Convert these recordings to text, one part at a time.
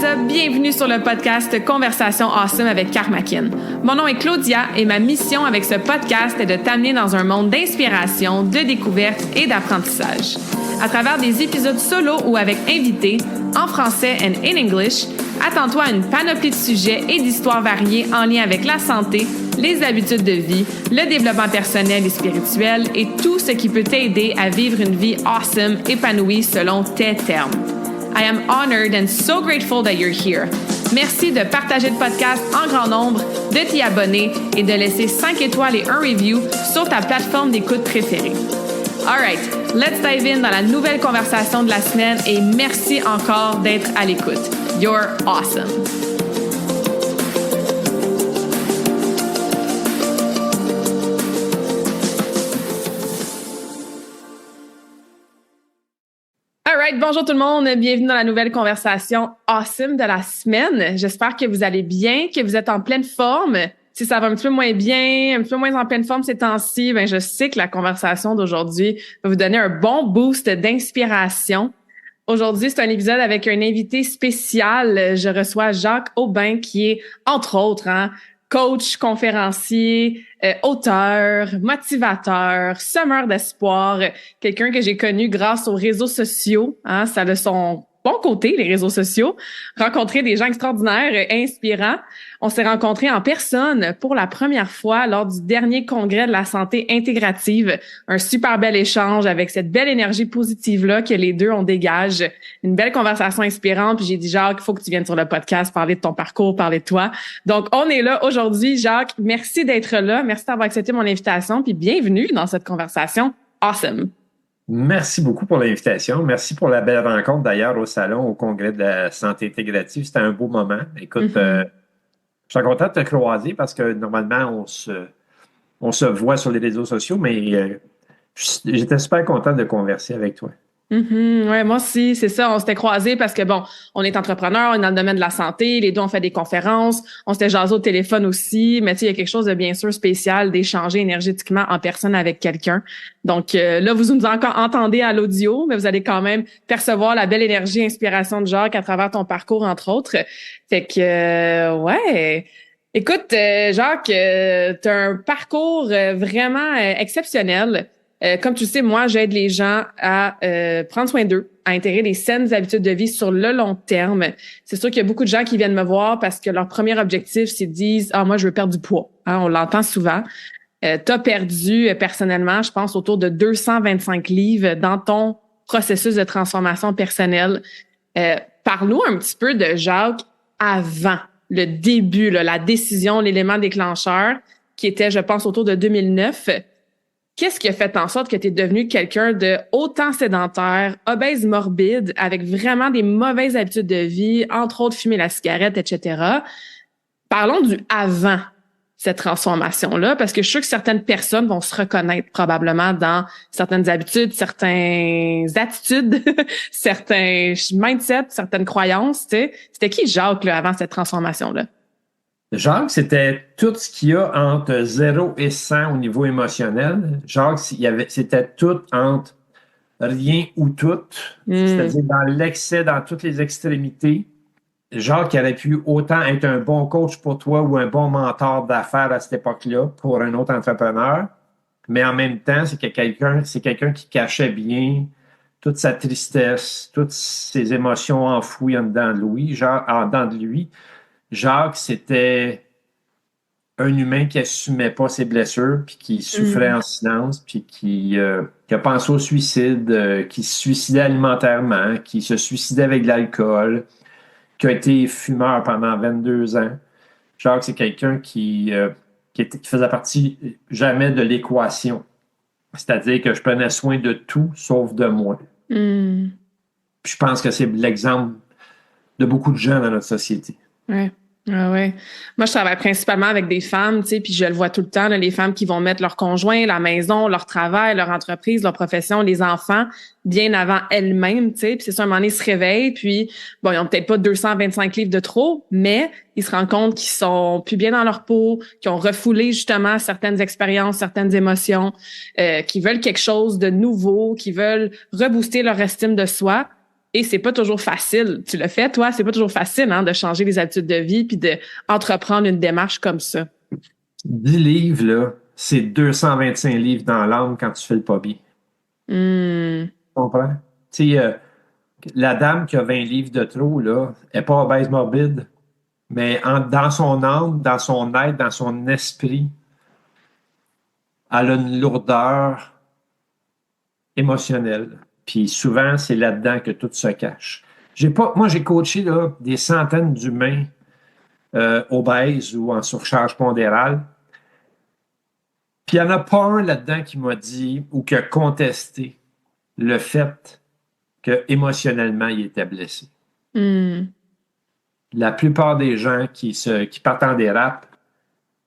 up? Bienvenue sur le podcast Conversation Awesome avec Karmakin. Mon nom est Claudia et ma mission avec ce podcast est de t'amener dans un monde d'inspiration, de découverte et d'apprentissage. À travers des épisodes solo ou avec invités, en français and in English, attends-toi à une panoplie de sujets et d'histoires variées en lien avec la santé, les habitudes de vie, le développement personnel et spirituel et tout ce qui peut t'aider à vivre une vie awesome, épanouie selon tes termes. I am honored and so grateful that you're here. Merci de partager le podcast en grand nombre, de t'y abonner et de laisser 5 étoiles et un review sur ta plateforme d'écoute préférée. All right, let's dive in dans la nouvelle conversation de la semaine et merci encore d'être à l'écoute. You're awesome. Alright, bonjour tout le monde, bienvenue dans la nouvelle conversation awesome de la semaine. J'espère que vous allez bien, que vous êtes en pleine forme. Si ça va un petit peu moins bien, un petit peu moins en pleine forme ces temps-ci, ben je sais que la conversation d'aujourd'hui va vous donner un bon boost d'inspiration. Aujourd'hui, c'est un épisode avec un invité spécial. Je reçois Jacques Aubin qui est, entre autres, coach, conférencier, auteur, motivateur, semeur d'espoir, quelqu'un que j'ai connu grâce aux réseaux sociaux. Ça a son bon côté, les réseaux sociaux. Rencontrer des gens extraordinaires, inspirants. On s'est rencontrés en personne pour la première fois lors du dernier congrès de la santé intégrative. Un super bel échange avec cette belle énergie positive-là que les deux on dégage. Une belle conversation inspirante. Puis j'ai dit, Jacques, il faut que tu viennes sur le podcast, parler de ton parcours, parler de toi. Donc, on est là aujourd'hui. Jacques, merci d'être là. Merci d'avoir accepté mon invitation. Puis bienvenue dans cette conversation awesome. Merci beaucoup pour l'invitation. Merci pour la belle rencontre d'ailleurs au salon, au congrès de la santé intégrative. C'était un beau moment. Écoute, je suis content de te croiser parce que normalement, on se voit sur les réseaux sociaux, mais j'étais super content de converser avec toi. Ouais, moi aussi, c'est ça. On s'était croisés parce que bon, on est entrepreneurs, on est dans le domaine de la santé, les deux on fait des conférences, on s'était jasé au téléphone aussi, mais tu sais, il y a quelque chose de bien sûr spécial d'échanger énergétiquement en personne avec quelqu'un. Donc là, vous nous encore entendez à l'audio, mais vous allez quand même percevoir la belle énergie, inspiration de Jacques à travers ton parcours, entre autres. Fait que ouais. Écoute, Jacques, t'as un parcours vraiment exceptionnel. Comme tu sais, moi, j'aide les gens à prendre soin d'eux, à intégrer des saines habitudes de vie sur le long terme. C'est sûr qu'il y a beaucoup de gens qui viennent me voir parce que leur premier objectif, c'est de dire « Ah, moi, je veux perdre du poids. » On l'entend souvent. T'as perdu, personnellement, je pense, autour de 225 livres dans ton processus de transformation personnelle. Parle-nous un petit peu de Jacques avant le début, là, la décision, l'élément déclencheur, qui était, je pense, autour de 2009. Qu'est-ce qui a fait en sorte que tu es devenu quelqu'un de autant sédentaire, obèse morbide, avec vraiment des mauvaises habitudes de vie, entre autres fumer la cigarette, etc. Parlons du avant cette transformation-là, parce que je suis sûre que certaines personnes vont se reconnaître probablement dans certaines habitudes, certaines attitudes, certains mindsets, certaines croyances. Tu sais. C'était qui Jacques là, avant cette transformation-là? Jacques, c'était tout ce qu'il y a entre 0 et 100 au niveau émotionnel. Jacques, c'était tout entre rien ou tout, c'est-à-dire dans l'excès, dans toutes les extrémités. Jacques aurait pu autant être un bon coach pour toi ou un bon mentor d'affaires à cette époque-là pour un autre entrepreneur, mais en même temps, c'est quelqu'un qui cachait bien toute sa tristesse, toutes ses émotions enfouies en dedans de lui. Jacques, c'était un humain qui assumait pas ses blessures, puis qui souffrait en silence, puis qui a pensé au suicide, qui se suicidait alimentairement, qui se suicidait avec de l'alcool, qui a été fumeur pendant 22 ans. Jacques, c'est quelqu'un qui faisait partie jamais de l'équation. C'est-à-dire que je prenais soin de tout sauf de moi. Puis je pense que c'est l'exemple de beaucoup de gens dans notre société. Ouais. Ah ouais. Moi, je travaille principalement avec des femmes, tu sais, puis je le vois tout le temps, là, les femmes qui vont mettre leur conjoint, la maison, leur travail, leur entreprise, leur profession, les enfants, bien avant elles-mêmes, tu sais. Puis c'est ça, un moment donné, ils se réveillent, puis bon, ils ont peut-être pas 225 livres de trop, mais ils se rendent compte qu'ils sont plus bien dans leur peau, qu'ils ont refoulé justement certaines expériences, certaines émotions, qui veulent quelque chose de nouveau, qui veulent rebooster leur estime de soi. Et c'est pas toujours facile. Tu le fais, toi, c'est pas toujours facile, hein, de changer les habitudes de vie puis de entreprendre une démarche comme ça. 10 livres, là, c'est 225 livres dans l'âme quand tu fais le pas bien. Hmm. Tu comprends? Tu sais, la dame qui a 20 livres de trop, là, elle n'est pas obèse morbide, mais dans son âme, dans son être, dans son esprit, elle a une lourdeur émotionnelle. Puis souvent, c'est là-dedans que tout se cache. Moi, j'ai coaché là, des centaines d'humains obèses ou en surcharge pondérale. Puis il n'y en a pas un là-dedans qui m'a dit ou qui a contesté le fait que émotionnellement il était blessé. Hmm. La plupart des gens qui partent en dérape,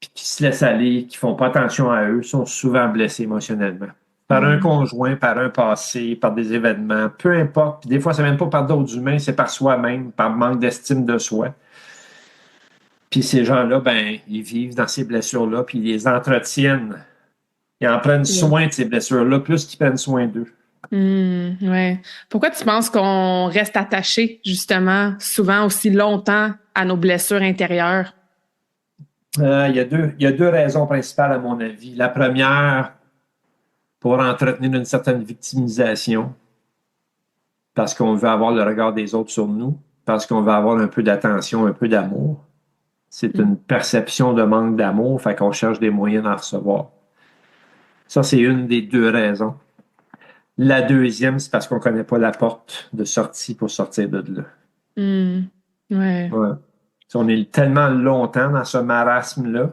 puis qui se laissent aller, qui font pas attention à eux, sont souvent blessés émotionnellement. Par un conjoint, par un passé, par des événements, peu importe. Puis des fois, c'est même pas par d'autres humains, c'est par soi-même, par manque d'estime de soi. Puis ces gens-là, ben, ils vivent dans ces blessures-là, puis ils les entretiennent. Ils en prennent soin de ces blessures-là, plus qu'ils prennent soin d'eux. Ouais. Pourquoi tu penses qu'on reste attaché, justement, souvent aussi longtemps à nos blessures intérieures? Il y a deux raisons principales, à mon avis. La première, pour entretenir une certaine victimisation, parce qu'on veut avoir le regard des autres sur nous, parce qu'on veut avoir un peu d'attention, un peu d'amour. C'est une perception de manque d'amour, fait qu'on cherche des moyens d'en recevoir. Ça, c'est une des deux raisons. La deuxième, c'est parce qu'on ne connaît pas la porte de sortie pour sortir de là. Ouais. Ouais. On est tellement longtemps dans ce marasme-là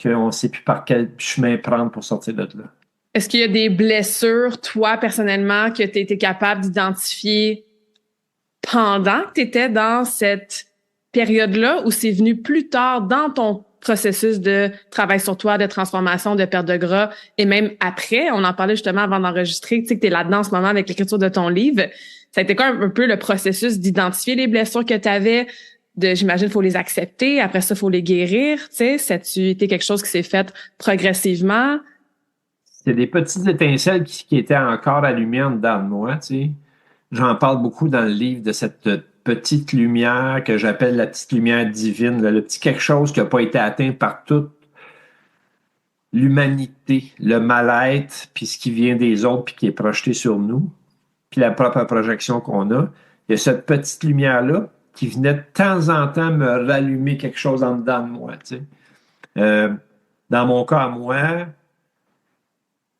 qu'on ne sait plus par quel chemin prendre pour sortir de là. Est-ce qu'il y a des blessures, toi, personnellement, que tu as été capable d'identifier pendant que tu étais dans cette période-là ou c'est venu plus tard dans ton processus de travail sur toi, de transformation, de perte de gras et même après, on en parlait justement avant d'enregistrer, tu sais que tu es là-dedans en ce moment avec l'écriture de ton livre. Ça a été quoi un peu le processus d'identifier les blessures que tu avais, j'imagine, il faut les accepter, après ça, il faut les guérir, tu sais, ça a-tu été quelque chose qui s'est fait progressivement? C'est des petites étincelles qui étaient encore allumées en dedans de moi, tu sais. J'en parle beaucoup dans le livre de cette petite lumière que j'appelle la petite lumière divine, le petit quelque chose qui n'a pas été atteint par toute l'humanité, le mal-être, puis ce qui vient des autres, puis qui est projeté sur nous, puis la propre projection qu'on a. Il y a cette petite lumière-là qui venait de temps en temps me rallumer quelque chose en dedans de moi, tu sais. Dans mon cas à moi,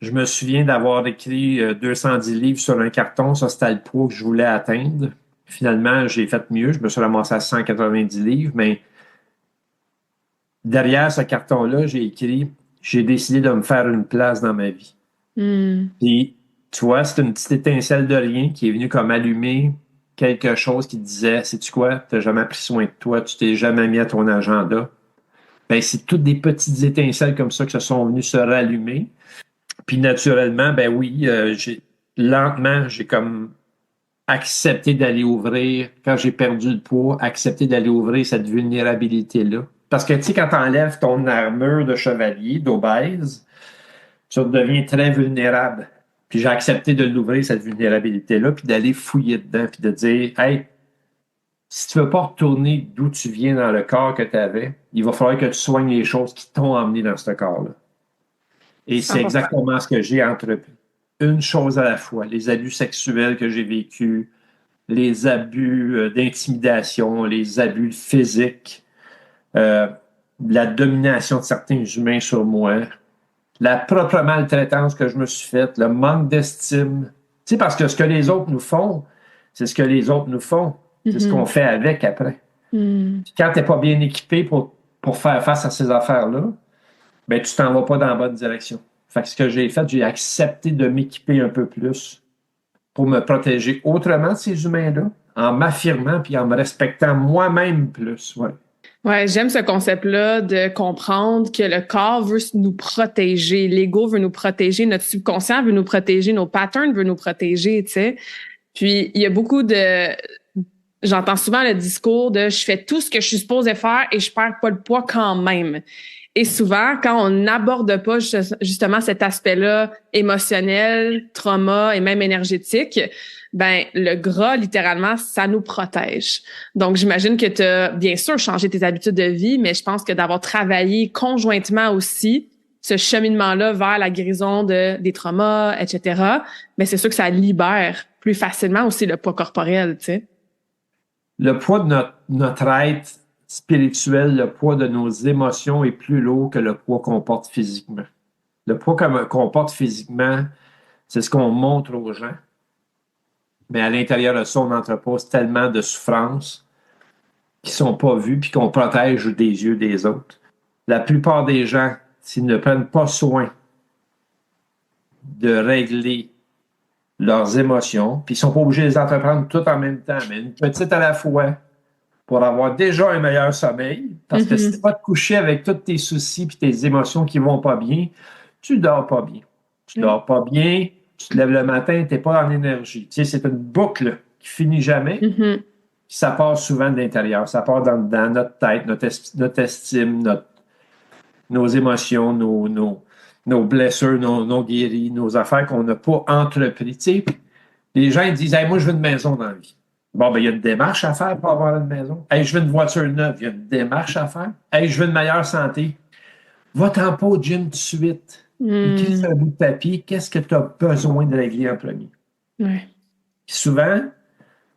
je me souviens d'avoir écrit 210 livres sur un carton. Ça, c'était le poids que je voulais atteindre. Finalement, j'ai fait mieux. Je me suis ramassé à 190 livres, mais derrière ce carton-là, j'ai écrit « J'ai décidé de me faire une place dans ma vie. » Puis, tu vois, c'est une petite étincelle de rien qui est venue comme allumer quelque chose qui disait « Sais-tu quoi? Tu n'as jamais pris soin de toi. Tu t'es jamais mis à ton agenda. » Ben, c'est toutes des petites étincelles comme ça qui se sont venues se rallumer. Puis naturellement, ben oui, lentement, j'ai comme accepté d'aller ouvrir, quand j'ai perdu le poids, accepté d'aller ouvrir cette vulnérabilité-là. Parce que, tu sais, quand tu enlèves ton armure de chevalier, d'obèse, tu deviens très vulnérable. Puis j'ai accepté de l'ouvrir, cette vulnérabilité-là, puis d'aller fouiller dedans, puis de dire, hey, si tu veux pas retourner d'où tu viens dans le corps que tu avais, il va falloir que tu soignes les choses qui t'ont emmené dans ce corps-là. Et c'est exactement ce que j'ai entrepris. Une chose à la fois. Les abus sexuels que j'ai vécus, les abus d'intimidation, les abus physiques, la domination de certains humains sur moi, la propre maltraitance que je me suis faite, le manque d'estime. Tu sais, parce que ce que les autres nous font, c'est ce que les autres nous font. C'est ce qu'on fait avec après. Puis quand tu n'es pas bien équipé pour faire face à ces affaires-là, ben, tu t'en vas pas dans la bonne direction. Fait que ce que j'ai fait, j'ai accepté de m'équiper un peu plus pour me protéger autrement de ces humains-là, en m'affirmant puis en me respectant moi-même plus. Ouais. Ouais, j'aime ce concept-là de comprendre que le corps veut nous protéger, l'ego veut nous protéger, notre subconscient veut nous protéger, nos patterns veulent nous protéger, tu sais. Puis il y a beaucoup j'entends souvent le discours de je fais tout ce que je suis supposée faire et je perds pas le poids quand même. Et souvent, quand on n'aborde pas justement cet aspect-là émotionnel, trauma et même énergétique, ben le gras, littéralement, ça nous protège. Donc, j'imagine que tu as bien sûr changé tes habitudes de vie, mais je pense que d'avoir travaillé conjointement aussi ce cheminement-là vers la guérison des traumas, etc., ben c'est sûr que ça libère plus facilement aussi le poids corporel, tu sais. Le poids de notre être spirituel, le poids de nos émotions est plus lourd que le poids qu'on porte physiquement. Le poids qu'on porte physiquement, c'est ce qu'on montre aux gens. Mais à l'intérieur de ça, on entrepose tellement de souffrances qui ne sont pas vues puis qu'on protège des yeux des autres. La plupart des gens, s'ils ne prennent pas soin de régler leurs émotions, puis ils ne sont pas obligés de les entreprendre tout en même temps, mais une petite à la fois, pour avoir déjà un meilleur sommeil. Parce que si tu vas te coucher avec tous tes soucis et tes émotions qui vont pas bien, tu dors pas bien. Tu dors pas bien, tu te lèves le matin, tu n'es pas en énergie. Tu sais, c'est une boucle qui finit jamais. Ça part souvent de l'intérieur. Ça part dans notre tête, notre estime, nos émotions, nos blessures, nos guéris, nos affaires qu'on n'a pas entrepris. Tu sais, les gens ils disent hey, moi, je veux une maison dans la vie. Bon, ben, il y a une démarche à faire pour avoir une maison. Hey, je veux une voiture neuve. Il y a une démarche à faire. Hey, je veux une meilleure santé. Va-t'en pas au gym tout de suite. Écris sur un bout de papier, qu'est-ce que tu as besoin de régler en premier? Ouais. Puis souvent,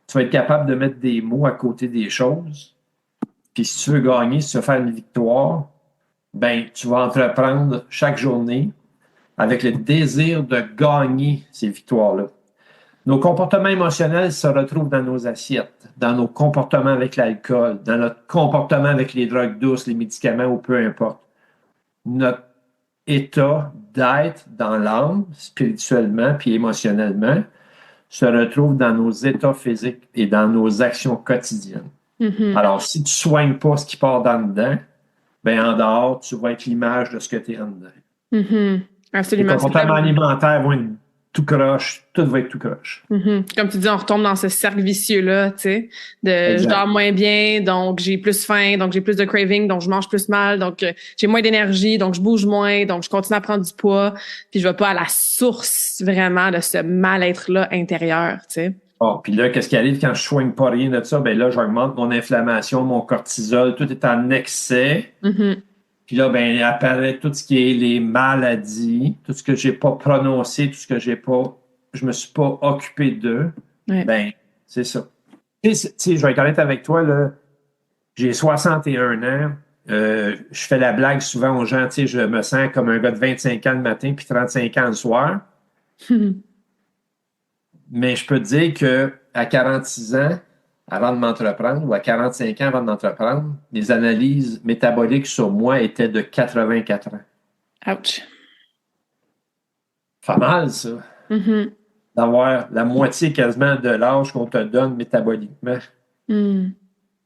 tu vas être capable de mettre des mots à côté des choses. Puis si tu veux gagner, si tu veux faire une victoire, ben, tu vas entreprendre chaque journée avec le désir de gagner ces victoires-là. Nos comportements émotionnels se retrouvent dans nos assiettes, dans nos comportements avec l'alcool, dans notre comportement avec les drogues douces, les médicaments ou peu importe. Notre état d'être dans l'âme, spirituellement puis émotionnellement, se retrouve dans nos états physiques et dans nos actions quotidiennes. Alors, si tu ne soignes pas ce qui part dans dedans, ben en dehors, tu vas être l'image de ce que tu es en dedans. Les Absolument. comportements alimentaires vont être tout croche, tout va être tout croche. Comme tu dis, on retombe dans ce cercle vicieux-là, tu sais, de je dors moins bien, donc j'ai plus faim, donc j'ai plus de craving, donc je mange plus mal, donc j'ai moins d'énergie, donc je bouge moins, donc je continue à prendre du poids, puis je vais pas à la source vraiment de ce mal-être-là intérieur, tu sais. Oh, puis là, qu'est-ce qui arrive quand je soigne pas rien de ça? Ben là, j'augmente mon inflammation, mon cortisol, tout est en excès. Puis là, ben, il apparaît tout ce qui est les maladies, tout ce que j'ai pas prononcé, tout ce que je me suis pas occupé d'eux. Ouais. Ben, c'est ça. Tu sais, je vais être honnête avec toi, là, j'ai 61 ans. Je fais la blague souvent aux gens, tu sais, je me sens comme un gars de 25 ans le matin puis 35 ans le soir. Mais je peux te dire qu'à 46 ans, avant de m'entreprendre, ou à 45 ans avant de m'entreprendre, les analyses métaboliques sur moi étaient de 84 ans. Ouch. Fait mal, ça. D'avoir la moitié quasiment de l'âge qu'on te donne métaboliquement.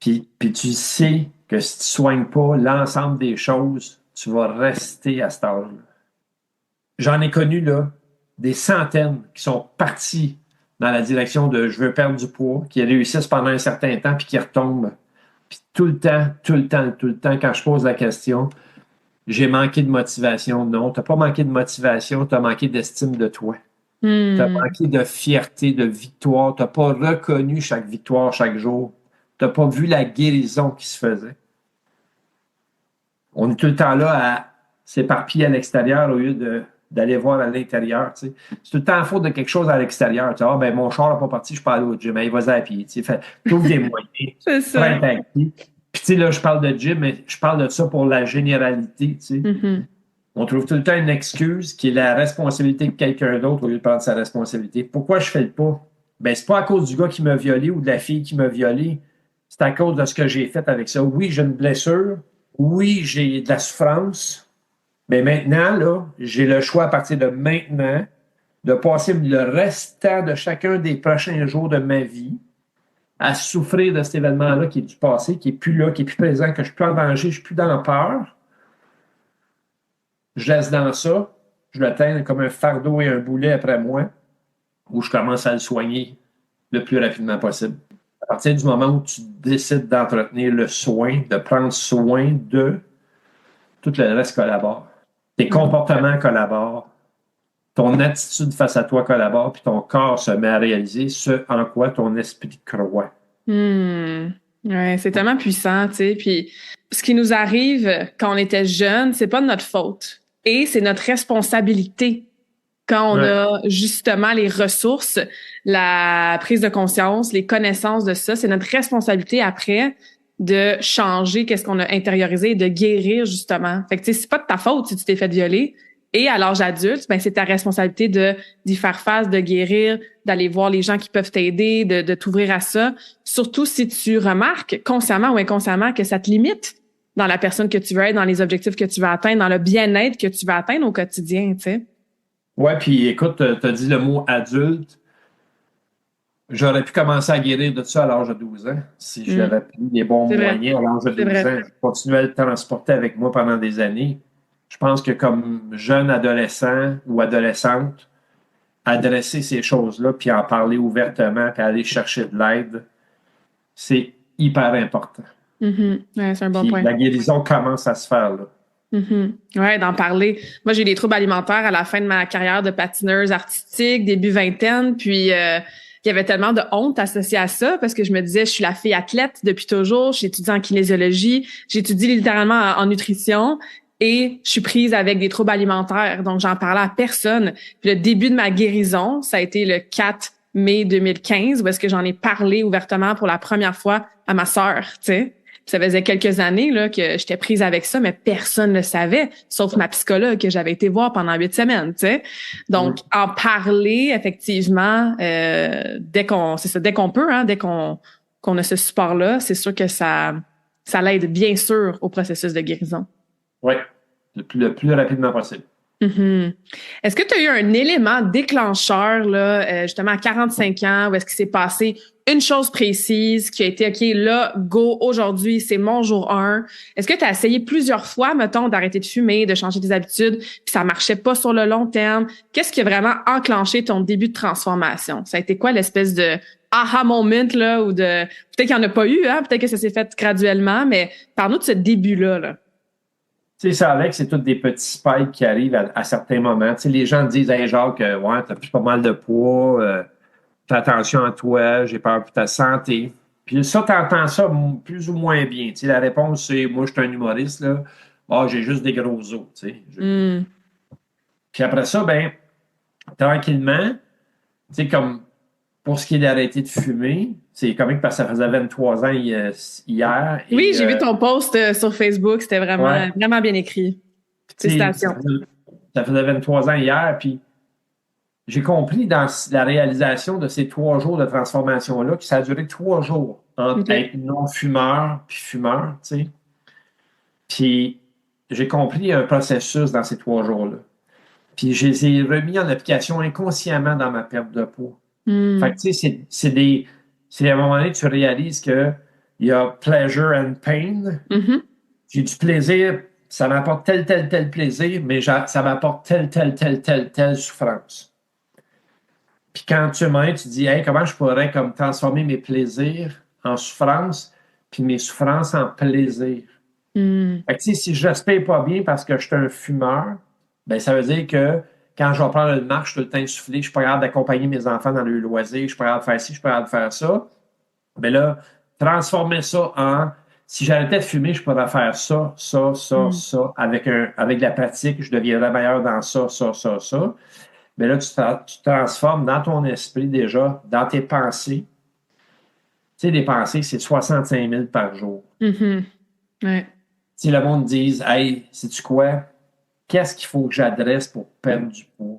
Puis tu sais que si tu ne soignes pas l'ensemble des choses, tu vas rester à cet âge-là. J'en ai connu, là, des centaines qui sont partis dans la direction de je veux perdre du poids, qui réussissent pendant un certain temps puis qui retombent. Puis tout le temps, quand je pose la question, j'ai manqué de motivation. Non, tu n'as pas manqué de motivation, tu as manqué d'estime de toi. Tu as manqué de fierté, de victoire. Tu n'as pas reconnu chaque victoire chaque jour. Tu n'as pas vu la guérison qui se faisait. On est tout le temps là à s'éparpiller à l'extérieur au lieu d'aller voir à l'intérieur. Tu sais. C'est tout le temps faute de quelque chose à l'extérieur. Tu sais, ben, mon char n'est pas parti, je peux aller au gym. Hey, vas-y à pied. Tu sais, trouve des moyens. C'est ça. Puis tu sais, là, je parle de gym, mais je parle de ça pour la généralité. Tu sais. On trouve tout le temps une excuse qui est la responsabilité de quelqu'un d'autre au lieu de prendre sa responsabilité. Pourquoi je fais le pas? Ben, c'est pas à cause du gars qui m'a violé ou de la fille qui m'a violé. C'est à cause de ce que j'ai fait avec ça. Oui, j'ai une blessure. Oui, j'ai de la souffrance. Mais maintenant, là, j'ai le choix à partir de maintenant de passer le restant de chacun des prochains jours de ma vie à souffrir de cet événement-là qui est du passé, qui n'est plus là, qui n'est plus présent, que je ne suis plus en danger, je ne suis plus dans la peur. Je laisse dans ça, je le traîne comme un fardeau et un boulet après moi, où je commence à le soigner le plus rapidement possible. À partir du moment où tu décides d'entretenir le soin, de prendre soin de, tout le reste collabore. Tes comportements collaborent, ton attitude face à toi collabore, puis ton corps se met à réaliser ce en quoi ton esprit croit. Ouais, c'est tellement puissant, tu sais. Puis ce qui nous arrive quand on était jeune, c'est pas de notre faute. Et c'est notre responsabilité quand on Ouais. a justement les ressources, la prise de conscience, les connaissances de ça. C'est notre responsabilité après de changer qu'est-ce qu'on a intériorisé et de guérir justement. Fait que tu sais, c'est pas de ta faute si tu t'es fait violer. Et à l'âge adulte, ben c'est ta responsabilité de d'y faire face, de guérir, d'aller voir les gens qui peuvent t'aider, de t'ouvrir à ça. Surtout si tu remarques consciemment ou inconsciemment que ça te limite dans la personne que tu veux être, dans les objectifs que tu veux atteindre, dans le bien-être que tu veux atteindre au quotidien, tu sais. Ouais, puis écoute, tu as dit le mot adulte. J'aurais pu commencer à guérir de ça à l'âge de 12 ans si Mm. j'avais pris des bons C'est vrai. moyens à l'âge de C'est 12 vrai. ans. Je continuais à le transporter avec moi pendant des années. Je pense que comme jeune adolescent ou adolescente, adresser ces choses-là, puis en parler ouvertement, puis aller chercher de l'aide, c'est hyper important. Ouais, c'est un bon Puis point. la guérison commence à se faire là. Ouais, d'en parler. Moi, j'ai eu des troubles alimentaires à la fin de ma carrière de patineuse artistique, début vingtaine, puis il y avait tellement de honte associée à ça parce que je me disais, je suis la fille athlète depuis toujours, j'étudie en kinésiologie, j'étudie littéralement en nutrition et je suis prise avec des troubles alimentaires. Donc, j'en parlais à personne. Puis le début de ma guérison, ça a été le 4 mai 2015 où est-ce que j'en ai parlé ouvertement pour la première fois à ma sœur, tu sais. Ça faisait quelques années là, que j'étais prise avec ça, mais personne ne le savait, sauf ma psychologue que j'avais été voir pendant 8 semaines. Tu sais. Donc, en parler, effectivement, dès qu'on peut, hein, dès qu'on a ce support-là, c'est sûr que ça l'aide bien sûr au processus de guérison. Oui, le plus rapidement possible. Mm-hmm. Est-ce que tu as eu un élément déclencheur, là, justement à 45 ans, où est-ce qu'il s'est passé une chose précise qui a été, OK, là, go, aujourd'hui, c'est mon jour 1. Est-ce que tu as essayé plusieurs fois, mettons, d'arrêter de fumer, de changer tes habitudes, puis ça marchait pas sur le long terme? Qu'est-ce qui a vraiment enclenché ton début de transformation? Ça a été quoi l'espèce de aha moment, là, ou de... Peut-être qu'il n'y en a pas eu, hein? Peut-être que ça s'est fait graduellement, mais parle-nous de ce début-là, là. Tu sais, ça avec, c'est tous des petits spikes qui arrivent à certains moments. Tu sais, les gens disent, hey Jacques, ouais, t'as pris pas mal de poids, fais attention à toi, j'ai peur pour ta santé. Puis ça, t'entends ça plus ou moins bien. Tu sais, la réponse, c'est, moi, je suis un humoriste, là. Ah, j'ai juste des gros os, tu sais. Puis après ça, ben, tranquillement, tu sais, comme pour ce qui est d'arrêter de fumer, c'est comique parce que ça faisait 23 ans hier. Oui, Et, j'ai vu ton post sur Facebook. C'était ouais, vraiment bien écrit. tu sais, Félicitations. ça faisait 23 ans hier, puis j'ai compris dans la réalisation de ces 3 jours de transformation-là que ça a duré 3 jours entre OK. être non-fumeur puis fumeur, tu sais. Puis j'ai compris un processus dans ces 3 jours-là. Puis je les ai remis en application inconsciemment dans ma perte de poids. Fait que, Hmm. tu sais, c'est à un moment donné que tu réalises que il y a pleasure and pain. Mhm. J'ai du plaisir, ça m'apporte tel plaisir, mais ça m'apporte telle souffrance. Puis quand tu es tu dis, hey, comment je pourrais comme transformer mes plaisirs en souffrance, puis mes souffrances en plaisir. Hmm. Fait que, tu sais, si je respire pas bien parce que je suis un fumeur, ben ça veut dire que quand je vais prendre une marche, je suis tout le temps essoufflé, je suis pas capable d'accompagner mes enfants dans le loisir, je suis pas capable de faire ci, je suis pas capable de faire ça. Mais là, transformer ça en si j'arrêtais de fumer, je pourrais faire Hmm. ça. Avec la pratique, je deviendrais meilleur dans ça. Mais là, tu transformes dans ton esprit déjà, dans tes pensées. Tu sais, les pensées, c'est 65 000 par jour. Mhm. Ouais. Si le monde dise, hey, sais-tu quoi? Qu'est-ce qu'il faut que j'adresse pour perdre du poids?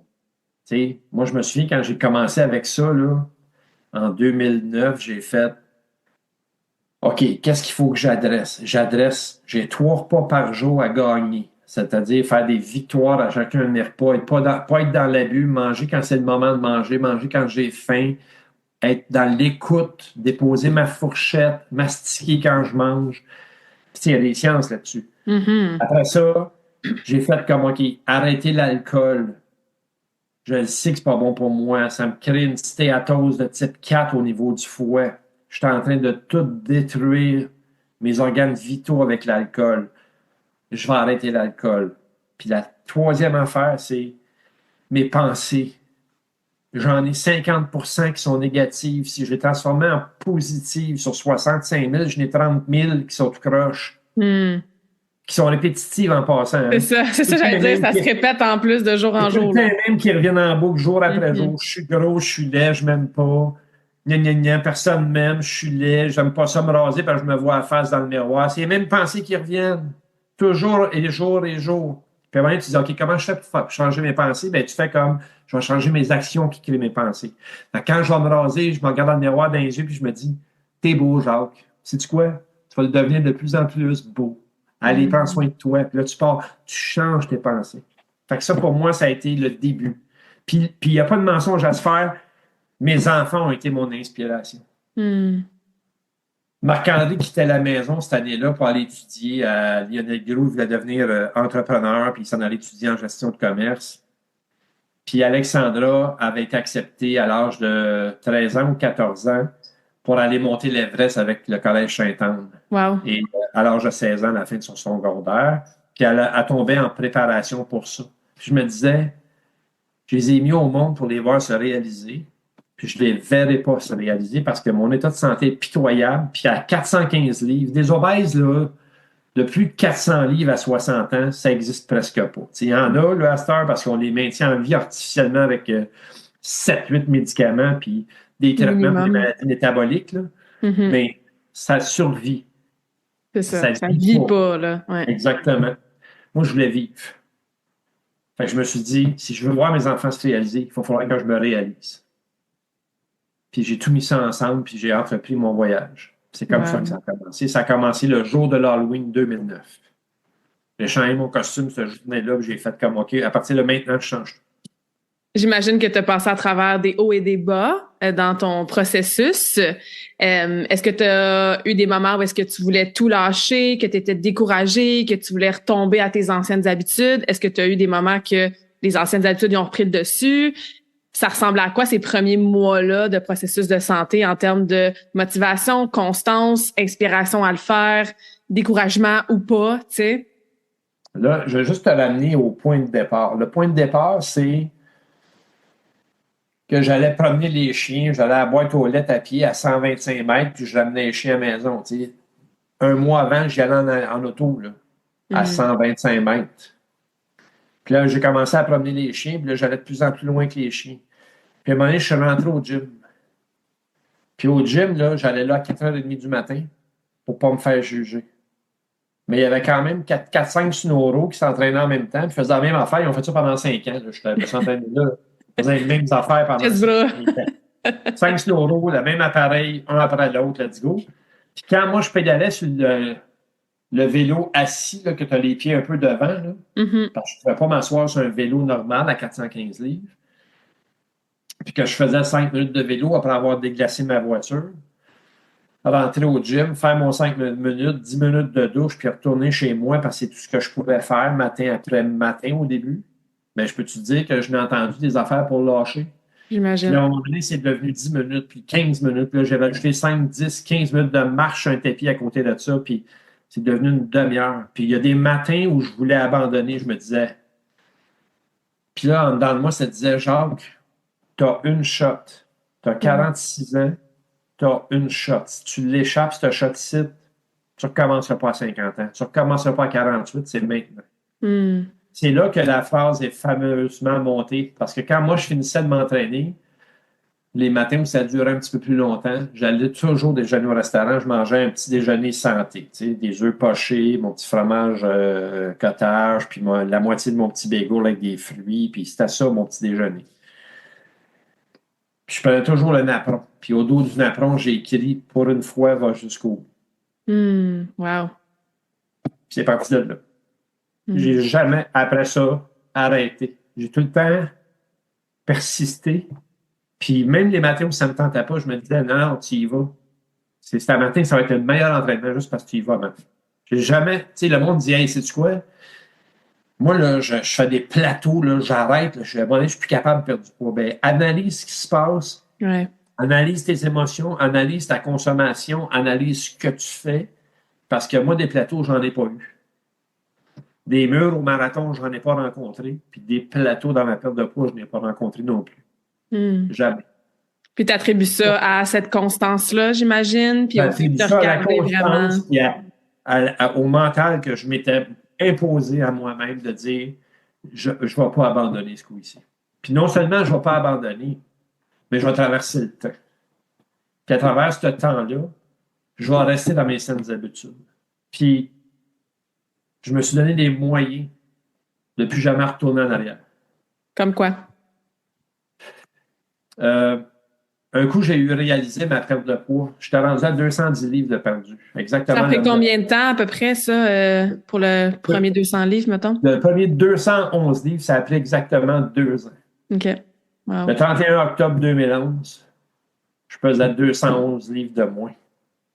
Tu sais, moi, je me souviens quand j'ai commencé avec ça, là, en 2009, j'ai fait, OK, qu'est-ce qu'il faut que j'adresse? J'ai 3 repas par jour à gagner. C'est-à-dire faire des victoires à chacun de mes repas, et pas être dans l'abus, manger quand c'est le moment de manger quand j'ai faim, être dans l'écoute, déposer ma fourchette, mastiquer quand je mange. Puis, il y a des sciences là-dessus. Mhm. Après ça, j'ai fait comme, OK, arrêter l'alcool. Je le sais que c'est pas bon pour moi. Ça me crée une stéatose de type 4 au niveau du foie. je suis en train de tout détruire mes organes vitaux avec l'alcool. Je vais arrêter l'alcool. Puis la troisième affaire, c'est mes pensées. J'en ai 50% qui sont négatives. Si je les transformais en positives sur 65 000, j'en ai 30 000 qui sont tout croches, qui sont répétitives en passant. Hein. C'est ça, j'allais dire, ça se répète en plus de jour en jour. C'est les mêmes qui reviennent en boucle jour après jour. Je suis gros, je suis laid, je m'aime pas. Gna, gna, gna, personne m'aime, je suis laid, j'aime pas ça me raser parce que je me vois à face dans le miroir. C'est les mêmes pensées qui reviennent. Toujours et jour et jour. Puis après, tu dis, OK, comment je fais pour changer mes pensées? Ben, tu fais comme, je vais changer mes actions qui créent mes pensées. Quand je vais me raser, je me regarde dans le miroir dans les yeux, puis je me dis, t'es beau, Jacques. Sais-tu quoi? Tu vas le devenir de plus en plus beau. Allez, prends soin de toi. Puis là, tu pars, tu changes tes pensées. Fait que ça, pour moi, ça a été le début. Puis il n'y a pas de mensonge à se faire. Mes enfants ont été mon inspiration. Marc-André quittait la maison cette année-là pour aller étudier à Lionel Groulx. Il voulait devenir entrepreneur, puis il s'en allait étudier en gestion de commerce. Puis Alexandra avait été acceptée à l'âge de 13 ans ou 14 ans pour aller monter l'Everest avec le Collège Sainte-Anne. Wow. Et à l'âge de 16 ans, à la fin de son secondaire, puis elle tombait en préparation pour ça. Puis je me disais, je les ai mis au monde pour les voir se réaliser. Puis je ne les verrai pas se réaliser parce que mon état de santé est pitoyable. Puis à 415 livres, des obèses, là, de plus de 400 livres à 60 ans, ça n'existe presque pas. Il y en a, là, à cette heure, parce qu'on les maintient en vie artificiellement avec 7-8 médicaments, puis des traitements pour des maladies métaboliques. Là. Mais ça survit. C'est ça. Ça ne vit pas, là. Ouais. Exactement. Moi, je voulais vivre. Fait que je me suis dit, si je veux voir mes enfants se réaliser, il faut falloir que je me réalise. Puis j'ai tout mis ça ensemble, puis j'ai entrepris mon voyage. C'est comme ça que ça a commencé. Ça a commencé le jour de l'Halloween 2009. J'ai changé mon costume ce journée-là, puis j'ai fait comme, OK, à partir de maintenant, je change tout. J'imagine que tu as passé à travers des hauts et des bas dans ton processus. Est-ce que tu as eu des moments où est-ce que tu voulais tout lâcher, que tu étais découragé, que tu voulais retomber à tes anciennes habitudes? Est-ce que tu as eu des moments que les anciennes habitudes y ont repris le dessus? Ça ressemble à quoi ces premiers mois-là de processus de santé en termes de motivation, constance, inspiration à le faire, découragement ou pas, tu sais? Là, je vais juste te ramener au point de départ. Le point de départ, c'est que j'allais promener les chiens, j'allais à la boîte aux lettres à pied à 125 mètres, puis je ramenais les chiens à la maison. Tu sais. Un mois avant, j'y allais en auto, là, à 125 mètres. Puis là, j'ai commencé à promener les chiens, puis là, j'allais de plus en plus loin que les chiens. Puis à un moment donné, je suis rentré au gym. Puis au gym, là, j'allais là à 4h30 du matin pour ne pas me faire juger. Mais il y avait quand même 4-5 snoros qui s'entraînaient en même temps, puis faisaient la même affaire. Ils ont fait ça pendant 5 ans. Je suis entraîné là. Ils faisaient les mêmes affaires pendant 5 ans. 5 snoros, le même appareil, un après l'autre, let's go. Puis quand moi, je pédalais sur le vélo assis, là, que tu as les pieds un peu devant, là, parce que je ne pouvais pas m'asseoir sur un vélo normal à 415 livres, puis que je faisais 5 minutes de vélo après avoir déglacé ma voiture, rentrer au gym, faire mon 5 minutes, 10 minutes de douche, puis retourner chez moi parce que c'est tout ce que je pouvais faire matin après matin au début. Bien, je peux te dire que je n'ai entendu des affaires pour lâcher. J'imagine. Puis à un moment donné, c'est devenu 10 minutes, puis 15 minutes. Puis là, j'avais ajouté 5, 10, 15 minutes de marche sur un tapis à côté de ça, puis c'est devenu une demi-heure. Puis il y a des matins où je voulais abandonner, je me disais. Puis là, dans le moi, ça disait, Jacques, t'as une shot. T'as 46 ans, t'as une shot. Si tu l'échappes, cette shot-ci, tu ne recommenceras pas à 50 ans. Tu ne recommenceras pas à 48, c'est maintenant. C'est là que la phrase est fameusement montée. Parce que quand moi, je finissais de m'entraîner, les matins où ça durait un petit peu plus longtemps, j'allais toujours déjeuner au restaurant, je mangeais un petit déjeuner santé. Tu sais, des œufs pochés, mon petit fromage cottage, puis la moitié de mon petit bagel avec des fruits, puis c'était ça mon petit déjeuner. Puis je prenais toujours le napperon. Puis au dos du napperon, j'ai écrit « Pour une fois, va jusqu'au bout ». Wow. Puis c'est parti de là. J'ai jamais, après ça, arrêté. J'ai tout le temps persisté. Puis même les matins où ça ne me tentait pas, je me disais, non, tu y vas. C'est un matin, ça va être le meilleur entraînement juste parce que tu y vas matin. J'ai jamais, tu sais, le monde dit, hey, sais-tu quoi? Moi, là, je fais des plateaux, là, j'arrête, là, je suis plus capable de perdre du poids. Ben, analyse ce qui se passe. Ouais. Analyse tes émotions, analyse ta consommation, analyse ce que tu fais. Parce que moi, des plateaux, j'en ai pas eu. Des murs au marathon, j'en ai pas rencontré. Puis des plateaux dans ma perte de poids, je n'ai pas rencontré non plus. Jamais. Puis tu attribues ça à cette constance-là, j'imagine, puis au fait J'attribue de ça à la regarder vraiment. constance et au mental que je m'étais imposé à moi-même de dire je ne vais pas abandonner ce coup-ci. Puis non seulement je ne vais pas abandonner, mais je vais traverser le temps. Puis à travers ce temps-là, je vais rester dans mes saines habitudes. Puis je me suis donné des moyens de ne plus jamais retourner en arrière. Comme quoi? Un coup, j'ai eu réalisé ma perte de poids. J'étais rendu à 210 livres de perdu. Exactement. Ça a pris combien de temps à peu près, ça, pour le premier 200 livres, mettons? Le premier 211 livres, ça a pris exactement 2 ans. OK. Wow. Le 31 octobre 2011, je pesais 211 livres de moins.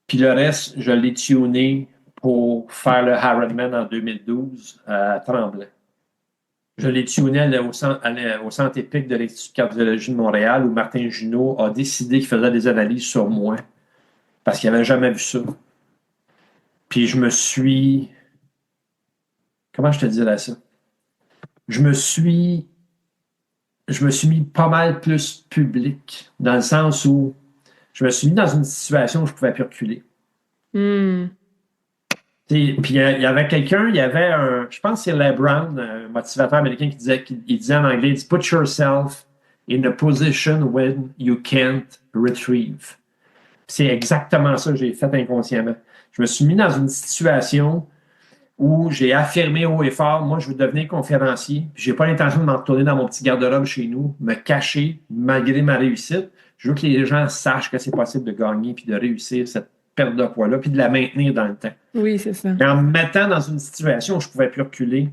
Puis le reste, je l'ai tuné pour faire le Ironman en 2012 à Tremblay. Je l'ai tuné au centre épique de l'Institut de cardiologie de Montréal où Martin Junot a décidé qu'il faisait des analyses sur moi parce qu'il n'avait jamais vu ça. Puis je me suis... Comment je te dirais ça? Je me suis mis pas mal plus public dans le sens où je me suis mis dans une situation où je ne pouvais plus reculer. Puis il y avait quelqu'un, il y avait je pense que c'est Les Brown, un motivateur américain qui disait en anglais, « Put yourself in a position when you can't retrieve ». C'est exactement ça que j'ai fait inconsciemment. Je me suis mis dans une situation où j'ai affirmé haut et fort, moi, je veux devenir conférencier. Je n'ai pas l'intention de m'en retourner dans mon petit garde-robe chez nous, me cacher malgré ma réussite. Je veux que les gens sachent que c'est possible de gagner puis de réussir cette perte de poids-là puis de la maintenir dans le temps. Oui, c'est ça. Mais en me mettant dans une situation où je ne pouvais plus reculer,